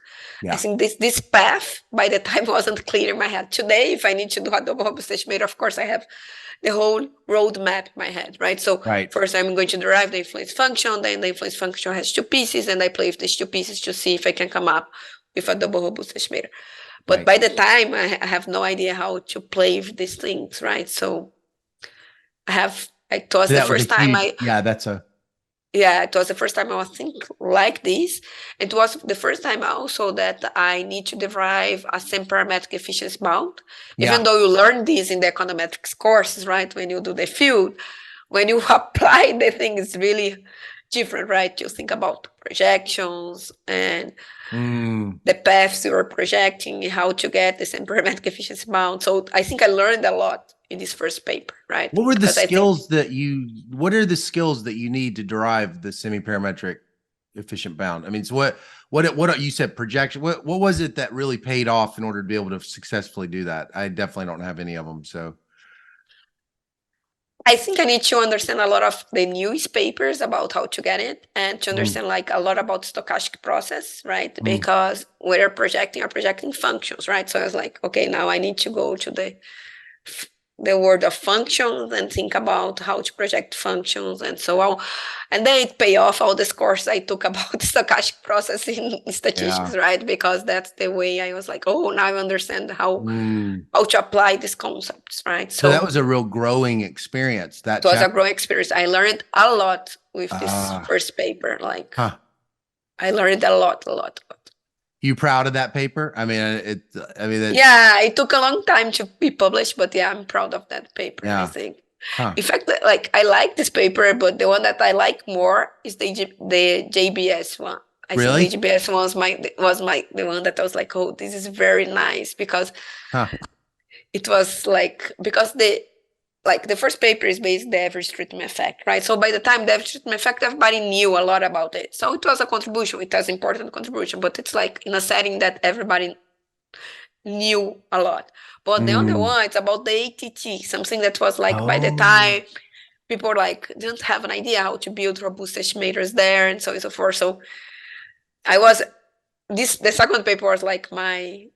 Yeah. I think this path, by the time, wasn't clear in my head. Today, if I need to do a double robust estimator, of course, I have the whole roadmap in my head, right? So first I'm going to derive the influence function, then the influence function has two pieces, and I play with these two pieces to see if I can come up with a double robust estimator. But by the time, I have no idea how to play with these things, right? So it was the first time I was thinking like this. It was the first time also that I need to derive a semi-parametric efficiency bound. Even though you learn this in the econometrics courses, right? When you do the field, when you apply the thing, it's really different, right? You think about projections and the paths you're projecting, how to get the semi-parametric efficiency bound. So I think I learned a lot in this first paper, right? What were the skills what are the skills that you need to derive the semi-parametric efficient bound? I mean, so what you said projection, what was it that really paid off in order to be able to successfully do that? I definitely don't have any of them. So I think I need to understand a lot of the news papers about how to get it, and to understand like a lot about stochastic process, right? Because we're projecting functions, right? So I was like, okay, now I need to go to the world of functions and think about how to project functions and so on. And then it pay off all this course I took about stochastic process in statistics, right? Because that's the way I was like, now I understand how to apply these concepts, right? So that was a real growing experience. It was a growing experience. I learned a lot with this first paper. Like I learned a lot. You proud of that paper? I mean, it took a long time to be published, but I'm proud of that paper. I think. In fact, like I like this paper, but the one that I like more is the JBS one. I think the JBS one was the one that I was like, this is very nice, because it was like, because the first paper is based on the average treatment effect, right? So by the time the average treatment effect, everybody knew a lot about it. So it was a contribution. It was an important contribution, but it's like in a setting that everybody knew a lot. But the other one, it's about the ATT, something that was like, by the time, people like didn't have an idea how to build robust estimators there, and so on and so forth. So the second paper was like my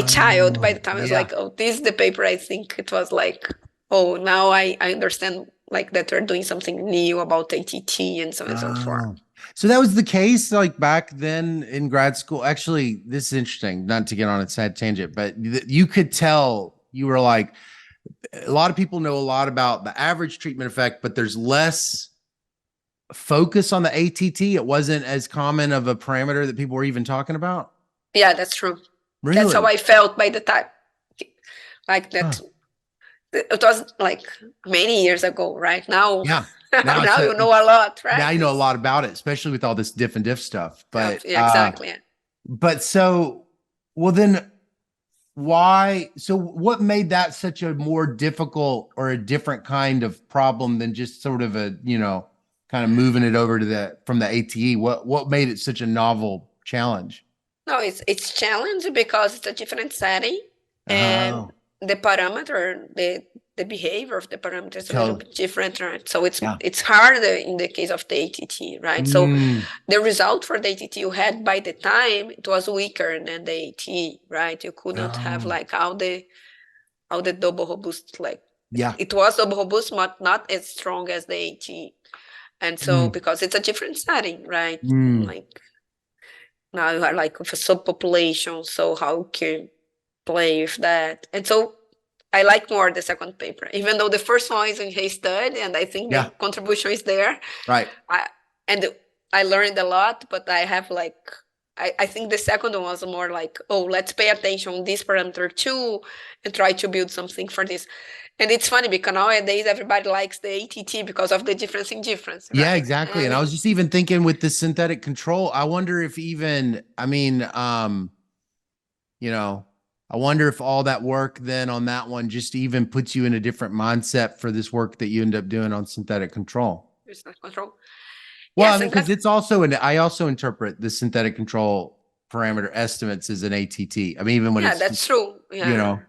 child. By the time I was like, this is the paper. I think it was like, now I understand like that they're doing something new about ATT and so on and so forth. So that was the case like back then in grad school. Actually, this is interesting, not to get on a sad tangent, but you could tell, you were like, a lot of people know a lot about the average treatment effect, but there's less focus on the ATT. It wasn't as common of a parameter that people were even talking about. Yeah, that's true. Really? That's how I felt by the time. Like that. It was like many years ago, right? Now, now you know a lot, right? Now you know a lot about it, especially with all this diff and diff stuff. But exactly. But so, well then, why? So what made that such a more difficult or a different kind of problem than just sort of a, kind of moving it over to from the ATE? What made it such a novel challenge? No, it's challenge because it's a different setting, and the parameter, the behavior of the parameter is a little bit different, right? So it's harder in the case of the ATT, right? So the result for the ATT you had by the time, it was weaker than the AT, right? You couldn't have like all the double robust, like it was double robust, but not as strong as the AT. And so because it's a different setting, right? Like now you are like with a subpopulation, so how can you play with that? And so I like more the second paper, even though the first one is in case study, and I think the contribution is there. Right. I learned a lot, but I have like, I think the second one was more like, let's pay attention on this parameter too, and try to build something for this. And it's funny because nowadays everybody likes the ATT because of the difference in difference, Yeah, right? exactly. And I And was just even thinking with the synthetic control, I wonder if even, you know, I wonder if all that work then on that one just even puts you in a different mindset for this work that you end up doing on synthetic control. there's not control. Well, I Yes, mean, and because that's it's also I also interpret the synthetic control parameter estimates as an ATT. I mean, even when yeah, it's that's just, true. you Yeah, know,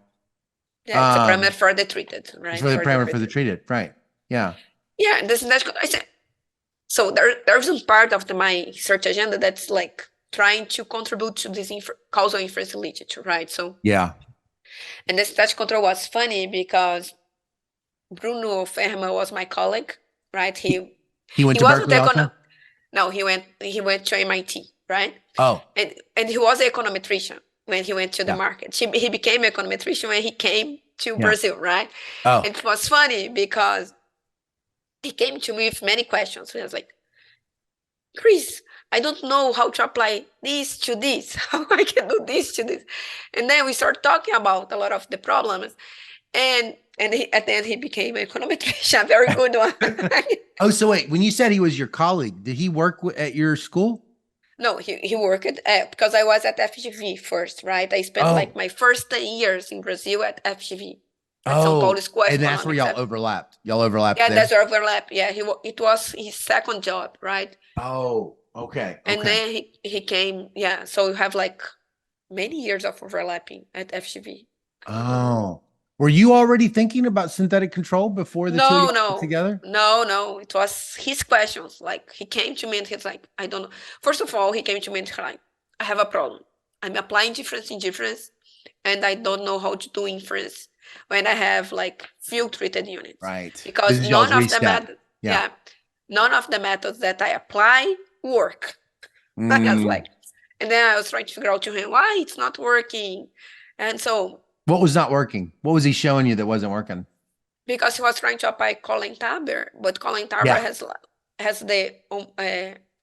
yeah, it's a parameter for the treated, it's right? for the For the parameter for the treated. treated, right? Yeah. Yeah, and this that's I said. So there's a part of my research agenda that's like trying to contribute to this causal inference literature, right? So, Yeah. and the stat control was funny because Bruno Ferma was my colleague, right? He went He to wasn't Berkeley also? no, he went to MIT, right? Oh, And he was an econometrician when he went to the yeah. market. He became an econometrician when he came to Yeah. Brazil, right? Oh, And it was funny because he came to me with many questions. He was like, Chris, I don't know how to apply this to this, how I can do this to this. And then we start talking about a lot of the problems. And at the end, he became an econometrician, a very good one. oh, so wait, when you said he was your colleague, did he work at your school? No, he worked because I was at FGV first, right? I spent like Oh, my first 10 years in Brazil at FGV, at São Paulo oh, School of and that's where Economics. y'all overlapped. Y'all overlapped Yeah, there. that's overlap. Yeah, it was his second job, right? Oh, okay. And Okay. then he came, yeah. So we have like many years of overlapping at FGV. Oh, were you already thinking about synthetic control before the two of you got together? No. It was his questions. Like he came to me and he's like, I don't know. First of all, he came to me and he's like, I have a problem. I'm applying difference in difference, and I don't know how to do inference when I have like field treated units. Right. Because This is y'all's none of the restep. methods, Yeah. none of the methods that I apply work. I was Mm. like, and then I was trying to figure out to him why it's not working. And so What was not working? What was he showing you that wasn't working? because he was trying to apply Colin Taber, but Colin Taber Yeah. has the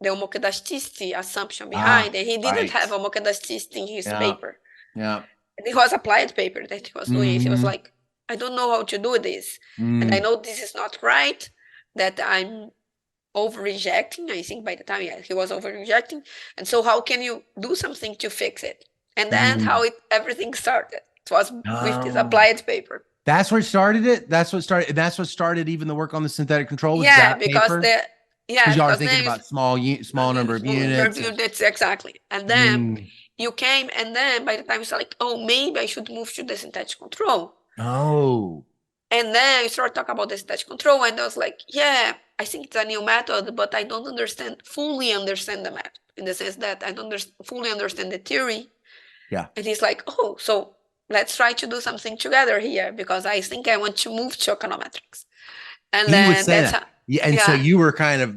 homokedasticity assumption behind, and he didn't right. have homokedasticity in his Yeah. paper. Yeah. And it was applied paper that he was doing. He was Mhm. like, I don't know how to do this, and I Mm. know this is not right. That I'm over rejecting. I think by the time he was over rejecting, and so how can you do something to fix it? And then how everything started. It was with this Oh. applied paper. That's what started it. That's what started even the work on the synthetic control. Was Yeah, that because paper? the Because y'all are because thinking then about small number of units. that's exactly. And then Mm. you came, and then by the time it's like, oh, maybe I should move to the synthetic control. Oh. And then I started talking about the synthetic control, and I was like, yeah, I think it's a new method, but I don't fully understand the method in the sense that I don't fully understand the theory. Yeah. And he's like, oh, so let's try to do something together here because I think I want to move to econometrics. And He would then say that's that. Yeah. And so you were kind of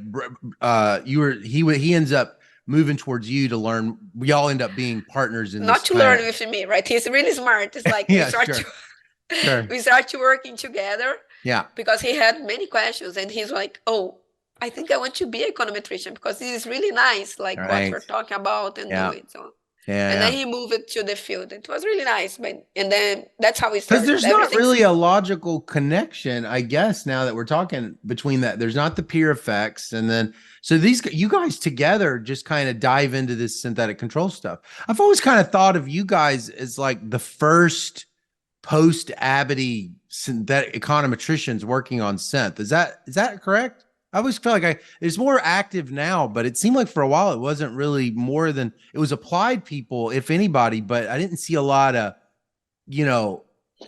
he ends up moving towards you to learn. We all end up being partners in not this to kind learn of, with me, right? He's really smart. It's like yeah, sure. we start to working together. Yeah. Because he had many questions, and he's like, oh, I think I want to be an econometrician because this is really nice, like what Right. we're talking about and Yeah. doing. So Yeah. and then he moved it to the field. It was really nice. And then that's how we Because started. there's not really a logical connection, I guess, now that we're talking between that. There's not the peer effects. And then, so you guys together just kind of dive into this synthetic control stuff. I've always kind of thought of you guys as like the first post-Abity synthetic econometricians working on synth. Is that correct? I always felt like it's more active now, but it seemed like for a while it wasn't really more than it was applied people, if anybody, but I didn't see a lot of,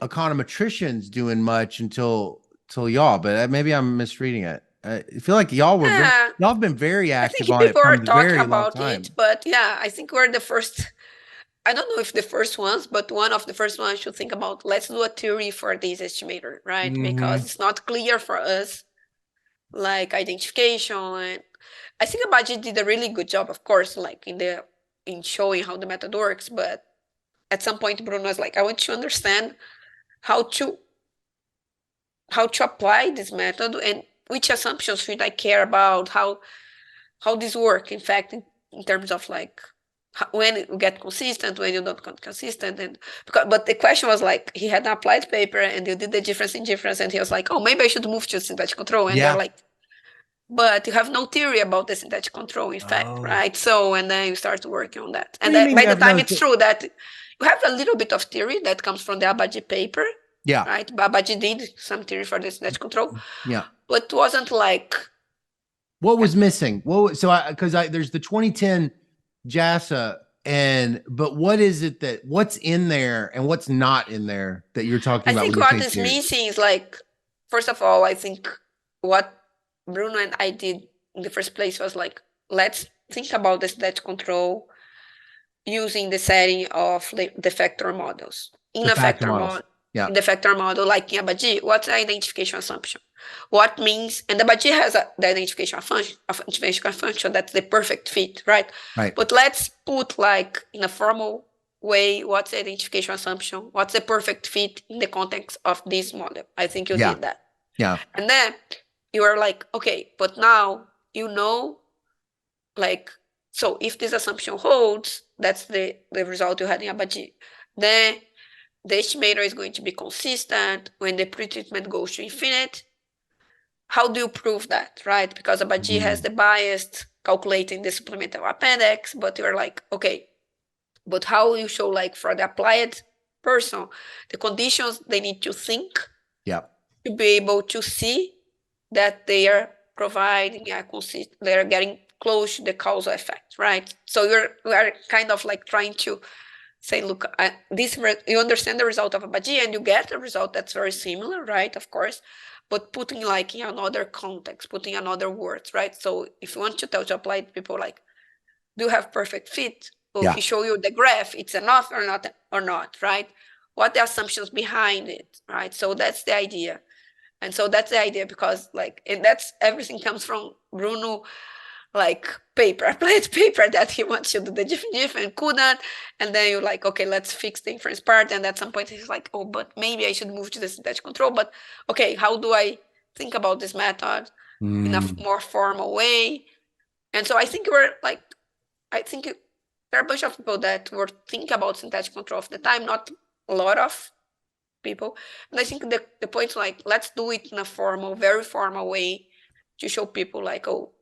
econometricians doing much until y'all, but maybe I'm misreading it. I feel like y'all have been very I active think on it people from are a talking very long about time. it, but yeah, I think we're the first. I don't know if the first ones, but one of the first ones should think about let's do a theory for this estimator, right? Because it's not clear for us, like identification. And I think Abaji did a really good job, of course, like in showing how the method works. But at some point, Bruno was like, I want to understand how to apply this method and which assumptions should I care about, how this work, in fact, in terms of like when you get consistent, when you don't get consistent, and but the question was like, he had an applied paper and you did the difference in difference, and he was like, oh, maybe I should move to synthetic control, and they're like, but you have no theory about the synthetic control, in fact, right? So, and then you start working on that, and then by the time it's true that you have a little bit of theory that comes from the Abadji paper, right? Abadji did some theory for the synthetic control, but it wasn't like. What was missing? Because there's the 2010 JASA, but what is it what's in there and what's not in there that you're talking about? I think what is missing is like, first of all, I think what Bruno and I did in the first place was like, let's think about the synthetic control using the setting of the factor models. In a factor model, in the factor model, like in Abadji, what's the identification assumption? What means, and Abadji has the identification function, that's the perfect fit, right? But let's put like in a formal way, what's the identification assumption? What's the perfect fit in the context of this model? I think you did that. And then you are like, okay, but now you know, like, so if this assumption holds, that's the result you had in Abadji. Then the estimator is going to be consistent when the pretreatment goes to infinite. How do you prove that, right? Because Abadji has the bias calculating the supplemental appendix, but you're like, okay, but how you show, like, for the applied person, the conditions they need to think to be able to see that they are providing they are getting close to the causal effect, right? So we are kind of like trying to say, look, you understand the result of Abadji and you get a result that's very similar, right? Of course, but putting like in another context, putting another words, right? So if you want to tell to applied people, like, do you have perfect fit? Well, if you show you the graph, it's enough or not, right? What the assumptions behind it, right? So that's the idea. And so that's the idea, because like, and that's everything comes from Bruno, like applied paper that he wants to do the diff and couldn't. And then you're like, okay, let's fix the inference part. And at some point he's like, oh, but maybe I should move to the synthetic control. But okay, how do I think about this method in a more formal way? And so I think there are a bunch of people that were thinking about synthetic control at the time, not a lot of people. And I think the point is like, let's do it in a formal, very formal way to show people like, oh,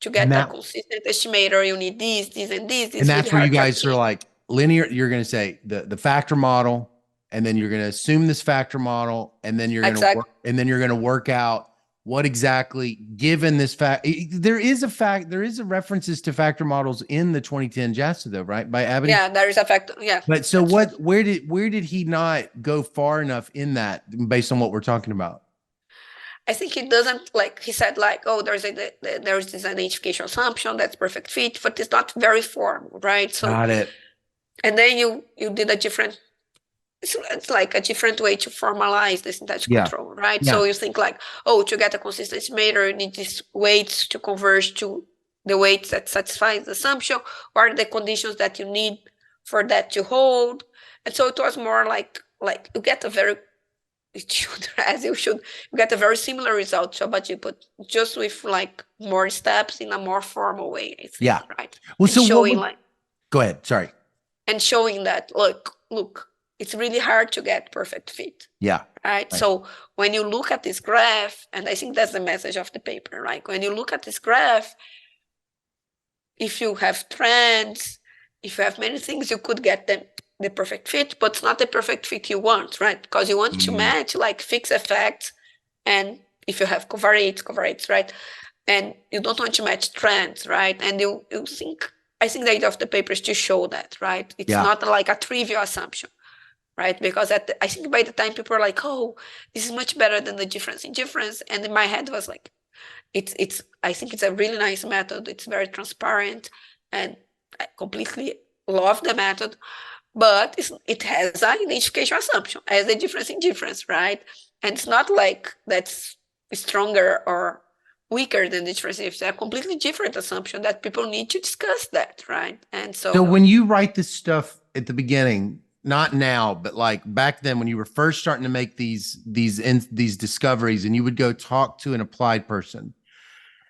to get a consistent estimator, you need this, and this. And that's where you guys are like linear. You're going to say the factor model, and then you're going to assume this factor model, and then you're going to work out what exactly, given this fact, there is a references to factor models in the 2010 JASA though, right? By Abadji? Yeah, there is a factor. Yeah. But so where did he not go far enough in that based on what we're talking about? I think it doesn't, like, he said, like, oh, there's this identification assumption that's perfect fit, but it's not very formal, right? So, got it. And then you did a different, it's like a different way to formalize the synthetic control, right? So you think like, oh, to get a consistent estimator, you need these weights to converge to the weights that satisfies the assumption. What are the conditions that you need for that to hold? And so it was more like you get a very, you get a very similar result to Abadji, but just with like more steps in a more formal way, I think, right? Well, so showing go ahead, sorry. And showing that, look, it's really hard to get perfect fit. Right? So when you look at this graph, and I think that's the message of the paper, right? When you look at this graph, if you have trends, if you have many things, you could get the perfect fit, but it's not the perfect fit you want, right? Because you want to match like fixed effects, and if you have covariates, right? And you don't want to match trends, right? And I think the idea of the paper is to show that, right? It's not like a trivial assumption, right? Because I think by the time people are like, oh, this is much better than the difference in difference, and in my head was like, I think it's a really nice method. It's very transparent, and I completely love the method. But it has an identification assumption as a difference in difference, right? And it's not like that's stronger or weaker than the difference. It's a completely different assumption that people need to discuss that, right? And so when you write this stuff at the beginning, not now, but like back then when you were first starting to make these discoveries, and you would go talk to an applied person,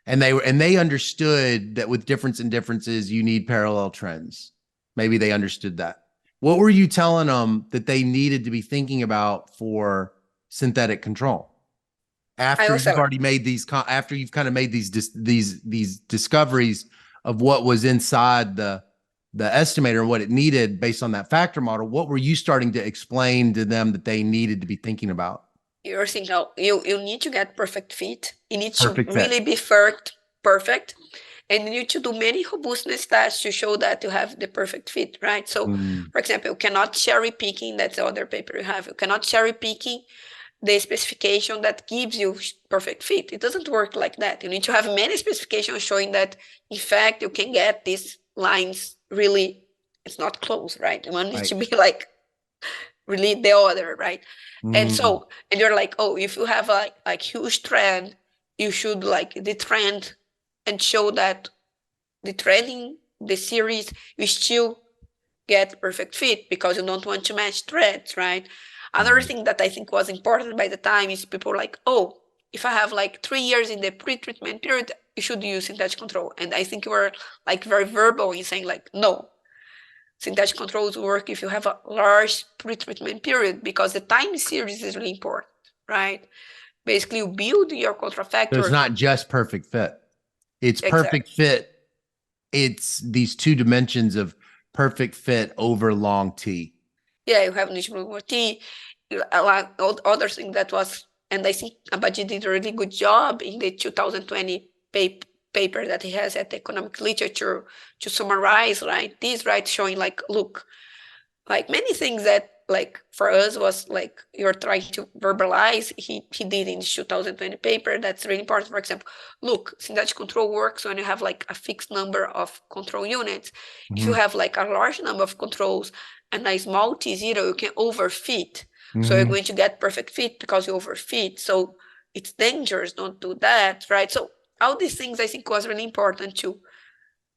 and they understood that with difference and differences, you need parallel trends. Maybe they understood that. What were you telling them that they needed to be thinking about for synthetic control? I After also you've already made after you've kind of made these discoveries of what was inside the estimator and what it needed based on that factor model, what were you starting to explain to them that they needed to be thinking about? you're thinking, oh, you need to get perfect fit. It needs Perfect to fit. really be perfect. And you need to do many robustness tests to show that you have the perfect fit, right? So, for example, you cannot cherry picking, that's the other paper you have. You cannot cherry picking the specification that gives you perfect fit. It doesn't work like that. You need to have many specifications showing that, in fact, you can get these lines really, it's not close, right? One needs to be like really the other, right? And so, and you're like, oh, if you have a like huge trend, you should like the trend and show that the trending, the series, you still get perfect fit because you don't want to match threads, right? Another thing that I think was important by the time is people like, oh, if I have like 3 years in the pre-treatment period, you should use synthetic control. And I think you were like very verbal in saying like, no, synthetic controls work if you have a large pre-treatment period because the time series is really important, right? Basically, you build your So contrafactor. it's not just perfect fit. It's Exactly. perfect fit. It's these two dimensions of perfect fit over long T. Yeah, you have Nishimura T. A lot of other things that was, and I think Abadji did a really good job in the 2020 paper that he has at the economic literature to summarize, right? These, right, showing like, look, like many things that like for us was like you're trying to verbalize, he did in the 2020 paper. That's really important. For example, look, synthetic control works when you have like a fixed number of control units. If you have like a large number of controls and a small t0, you can overfit. So you're going to get perfect fit because you overfit. So it's dangerous, don't do that, right? So all these things I think was really important to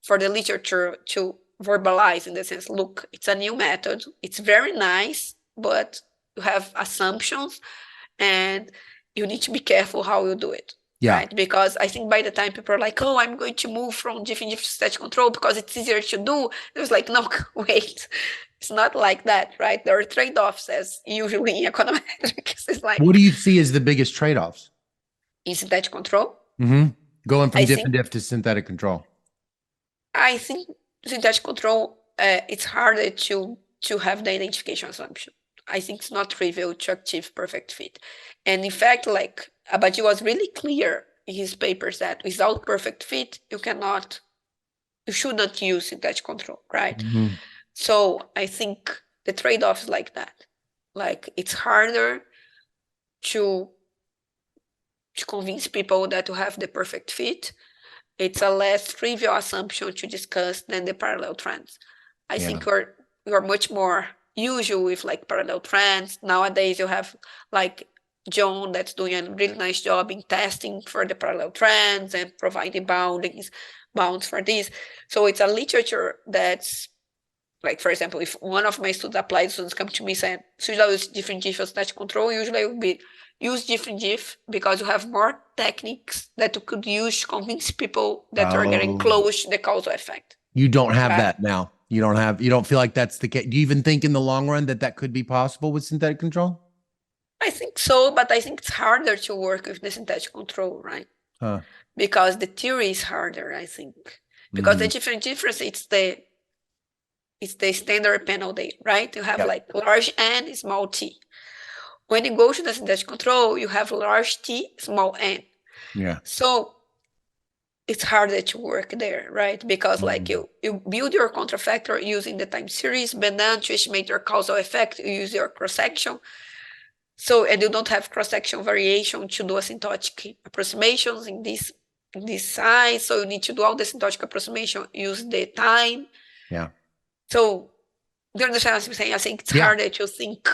for the literature to verbalize in the sense, look, it's a new method. It's very nice, but you have assumptions and you need to be careful how you do it. Yeah. Right? Because I think by the time people are like, oh, I'm going to move from different to static control because it's easier to do. It was like, no, wait, it's not like that, right? There are trade-offs as usually in econometrics. It's like, What do you see as the biggest trade-offs? in synthetic control, Going from I diff think- and diff to synthetic control. I think synthetic control, it's harder to have the identification assumption. I think it's not trivial to achieve perfect fit. And in fact, like Abadji was really clear in his papers that without perfect fit, you should not use synthetic control, right? So I think the trade-off is like that. Like it's harder to convince people that you have the perfect fit. It's a less trivial assumption to discuss than the parallel trends. I think you're much more usual with like parallel trends. Nowadays you have like John that's doing a really nice job in testing for the parallel trends and providing bounds for this. So it's a literature that's like, for example, if one of my students come to me saying, should I use different GIF as touch control? Usually it would be use different GIF because you have more techniques that you could use to convince people that are getting close to the causal effect. You don't have that now. You don't feel like that's the case. Do you even think in the long run that could be possible with synthetic control? I think so, but I think it's harder to work with the synthetic control, right? Because the theory is harder, I think. Because the difference, it's the standard penalty, right? You have like large N, small t. When you go to the synthetic control, you have large T, small n. Yeah. So it's harder to work there, right? Because like you build your contrafactor using the time series, but then to estimate your causal effect, you use your cross-section. So, and you don't have cross-section variation to do asymptotic approximations in this size. So you need to do all the asymptotic approximation, use the time. Yeah. So do you understand what I'm saying? I think it's harder to think.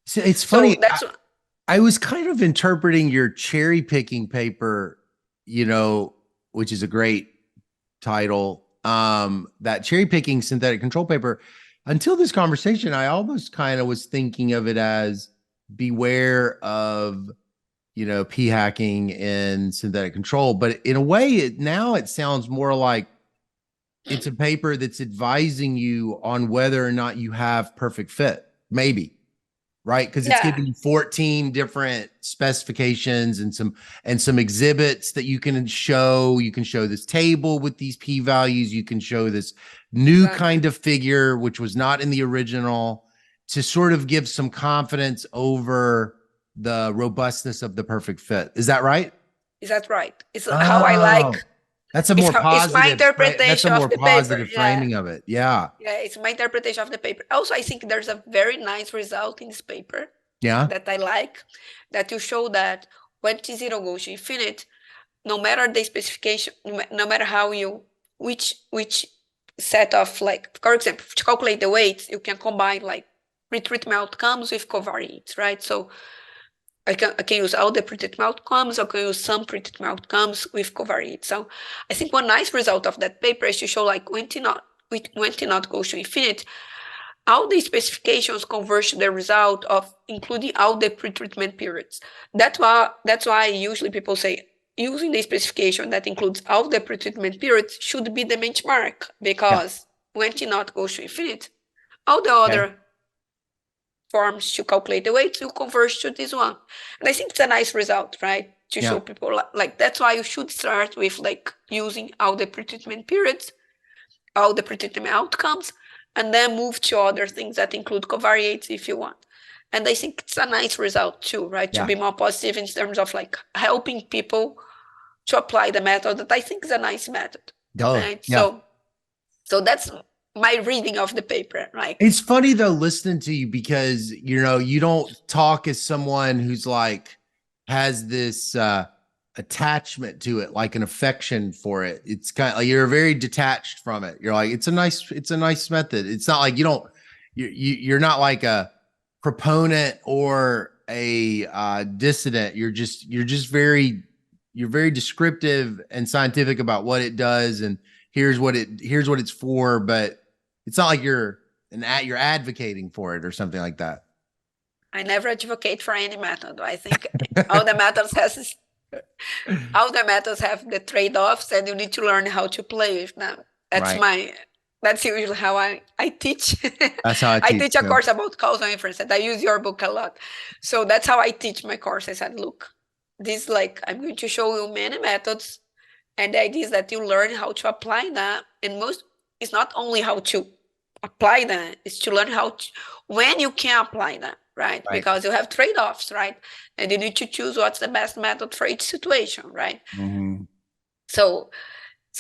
So it's funny. So that's I was kind of interpreting your cherry picking paper, which is a great title. That cherry picking synthetic control paper. Until this conversation, I almost kind of was thinking of it as beware of, p hacking and synthetic control. But in a way, now it sounds more like it's a paper that's advising you on whether or not you have perfect fit, maybe, right? Because it's giving you 14 different specifications and some exhibits that you can show. You can show this table with these p-values. You can show this new kind of figure, which was not in the original, to sort of give some confidence over the robustness of the perfect fit. Is that right? Is that right? It's how I like. That's a more positive. It's my interpretation that's a more of the positive paper. framing of it. Yeah. Yeah, it's my interpretation of the paper. Also, I think there's a very nice result in this paper. Yeah. That I like, that you show that when T0 goes to infinite, no matter the specification, no matter how you, which set of, like, for example, to calculate the weights, you can combine like pretreatment outcomes with covariates, right? So I can use all the pretreatment outcomes, I can use some pretreatment outcomes with covariates. So I think one nice result of that paper is to show like when T0 goes to infinite, all the specifications converge to the result of including all the pretreatment periods. That's why usually people say using the specification that includes all the pretreatment periods should be the benchmark, because when T0 goes to infinite, all the other forms to calculate the weights will converge to this one. And I think it's a nice result, right? To show people like that's why you should start with like using all the pretreatment periods, all the pretreatment outcomes, and then move to other things that include covariates if you want. And I think it's a nice result too, right? To be more positive in terms of like helping people to apply the method that I think is a nice method. Right? So that's my reading of the paper, right? It's funny though, listening to you, because, you know, you don't talk as someone who's like, has this, attachment to it, like an affection for it. It's kind of like you're very detached from it. You're like, it's a nice method. It's not like you're not like a proponent or a dissident. You're very descriptive and scientific about what it does, and here's what it's for, but it's not like you're advocating for it or something like that. I never advocate for any method. I think all the methods have the trade-offs, and you need to learn how to play with them. That's usually how I teach. That's how I teach a course about causal inference, and I use your book a lot. So that's how I teach my course. I said, look, this, like, I'm going to show you many methods, and the idea is that you learn how to apply them. And it's not only how to apply them, it's to learn when you can apply them. Right? Because you have trade-offs, right? And you need to choose what's the best method for each situation, right? Mm-hmm. So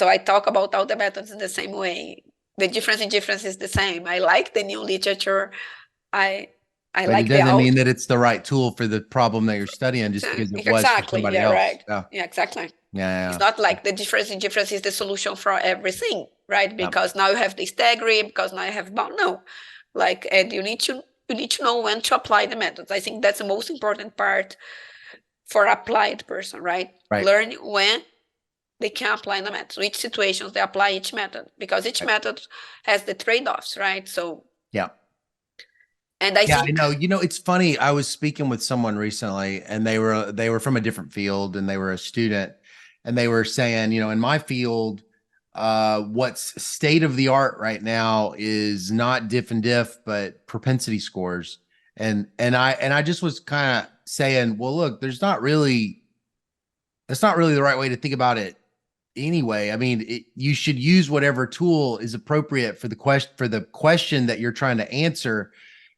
I talk about all the methods in the same way. The difference is the same. I like the new literature. I like it doesn't mean that it's the right tool for the problem that you're studying just because it was for somebody else. Right. Yeah, exactly. Yeah. It's not like the difference is the solution for everything, right? Because now you have the staggery, because now you have bound. No, like, and you need to know when to apply the methods. I think that's the most important part for applied person, right? Learn when they can apply the method, which situations they apply each method, because each method has the trade-offs, right? So and I think, I know, it's funny. I was speaking with someone recently, and they were from a different field, and they were a student, and they were saying, you know, in my field, what's state of the art right now is not diff and diff, but propensity scores. And I just was kind of saying, well, look, that's not really the right way to think about it anyway. I mean, you should use whatever tool is appropriate for the question that you're trying to answer,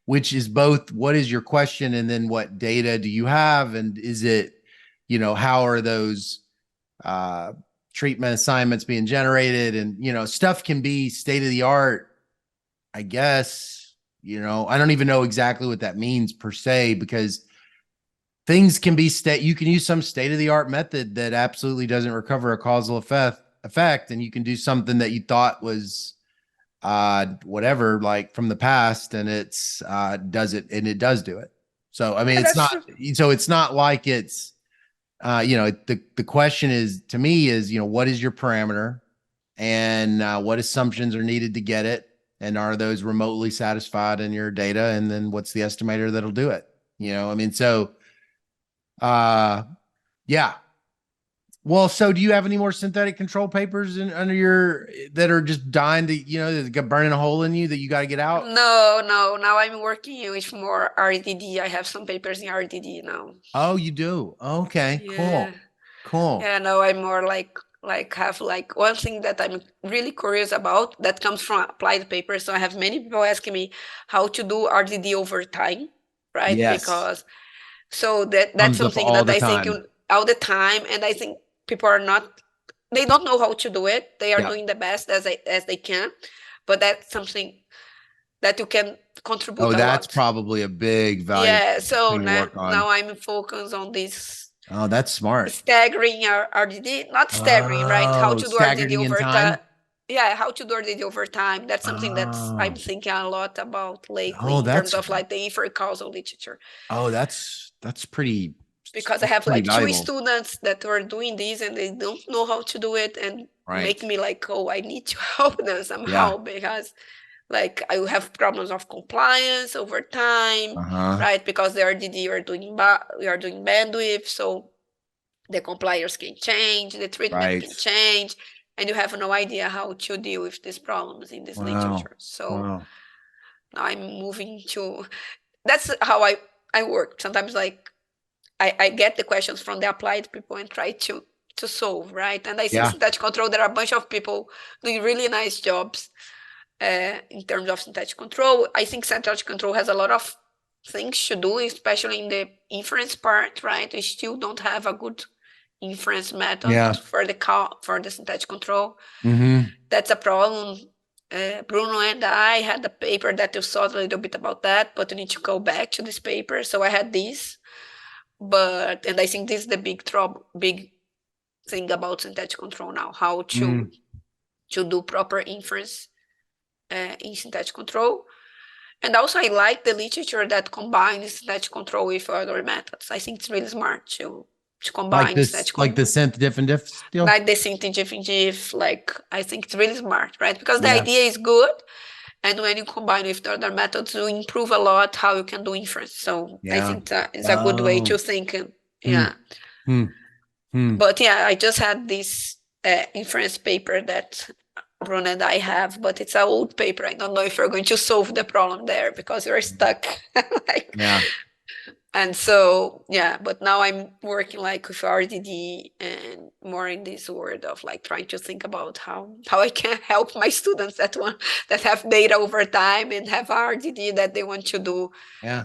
which is both what is your question and then what data do you have, and is it, you know, how are those treatment assignments being generated, and, you know, stuff can be state of the art, I guess. You know, I don't even know exactly what that means per se, because things can be you can use some state of the art method that absolutely doesn't recover a causal effect, and you can do something that you thought was whatever, like from the past, and it does do it. So I mean, it's not like it's you know, the question is, to me, is, you know, what is your parameter, and what assumptions are needed to get it, and are those remotely satisfied in your data, and then what's the estimator that'll do it? You know, I mean, so yeah. Well, so do you have any more synthetic control papers under your that are just dying to, that got burning a hole in you that you got to get out? No, no. Now I'm working with more RDD. I have some papers in RDD now. Oh, you do? Okay, Yeah. cool. Yeah, no, I'm more like have like one thing that I'm really curious about that comes from applied papers. So I have many people asking me how to do RDD over time, right? Yes. Because so that's Comes up something all that the I think time. all the time, and I think people are not, they don't know how to do it. They are Yeah. doing the best as they can, but that's something that you can contribute Oh, a that's lot. probably a big value Yeah, so thing to work on. now I'm focused on this Oh, that's smart. staggering RDD, not staggering, right? How to do RDD staggering in over time? time. Yeah, how to do RDD over time. That's something that's I'm Oh. thinking a lot about lately Oh, in terms that's of like the infer causal literature. oh, that's pretty Because I have pretty like two valuable. students that were doing this and they don't know how to do it, and Right. make me like, oh, I need to help them somehow because like I will have problems of compliance over time, Uh-huh. right? Because the RDD we are doing bandwidth, so the compliers can change, the treatment can Right. change, and you have no idea how to deal with these problems in this Wow. literature. So Wow. now I'm moving to, that's how I work. Sometimes like I get the questions from the applied people and try to solve, right? And I see Yeah. synthetic control, there are a bunch of people doing really nice jobs in terms of synthetic control. I think synthetic control has a lot of things to do, especially in the inference part, right? We still don't have a good inference method Yeah. for the synthetic control. Mm-hmm. That's a problem. Bruno and I had a paper that you saw a little bit about that, but you need to go back to this paper. So I had this, and I think this is the big thing about synthetic control now, how to do proper inference in synthetic control. And also I like the literature that combines synthetic control with other methods. I think it's really smart to combine like the synth diff and diff deal. like the synth and diff and diff. Like I think it's really smart, right? Because the Yeah. idea is good, and when you combine with the other methods, you improve a lot how you can do inference. So I Yeah. think it's a good way to think. Yeah. But yeah, I just had this inference paper that Bruno and I have, but it's an old paper. I don't know if we're going to solve the problem there because we're stuck. Like, Yeah. and so, yeah, but now I'm working like with RDD and more in this world of like trying to think about how I can help my students that have data over time and have RDD that they want to do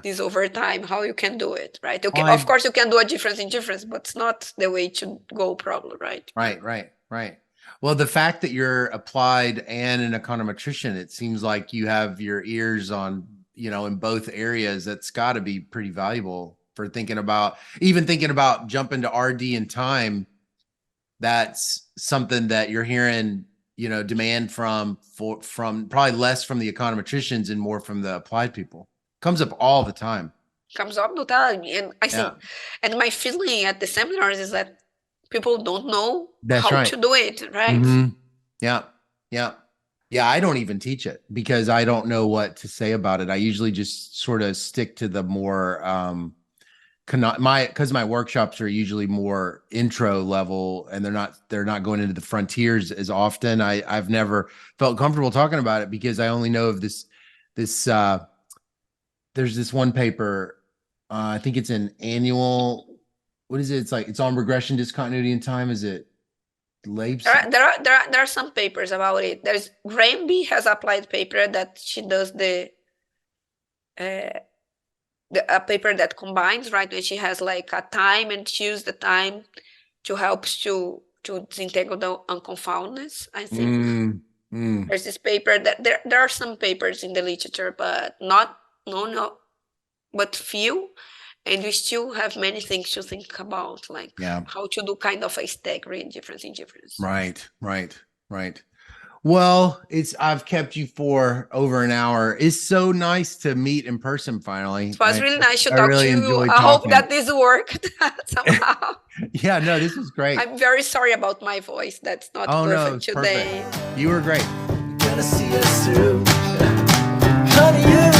this over time, how you can do it, right? Okay, of course you can do a difference in difference, but it's not the way to go probably, right? Right. Well, the fact that you're applied and an econometrician, it seems like you have your ears on, in both areas. That's got to be pretty valuable for thinking about jumping to RD in time. That's something that you're hearing, demand from probably less from the econometricians and more from the applied people. Comes up all the time. Comes up all the time. And I think, and my feeling at the seminars is that people don't know how to do it, right? Mm-hmm. Yeah, I don't even teach it because I don't know what to say about it. I usually just sort of stick to the more because my workshops are usually more intro level and they're not going into the frontiers as often. I've never felt comfortable talking about it because I only know of this there's this one paper, I think it's an annual, what is it? It's on regression discontinuity in time. Is it Labs? There are some papers about it. There's Granby has applied paper that she does a paper that combines, right? When she has like a time and she uses the time to help to disentangle the unconfoundness. I think there's this paper that there are some papers in the literature, but but few. And we still have many things to think about, like how to do kind of a staggering difference in difference. Right. Well, I've kept you for over an hour. It's so nice to meet in person finally. It was really nice to talk to you. I hope that this worked somehow. Yeah, no, this was great. I'm very sorry about my voice. That's not perfect today. Perfect. You were great. Gonna see us through. Honey, you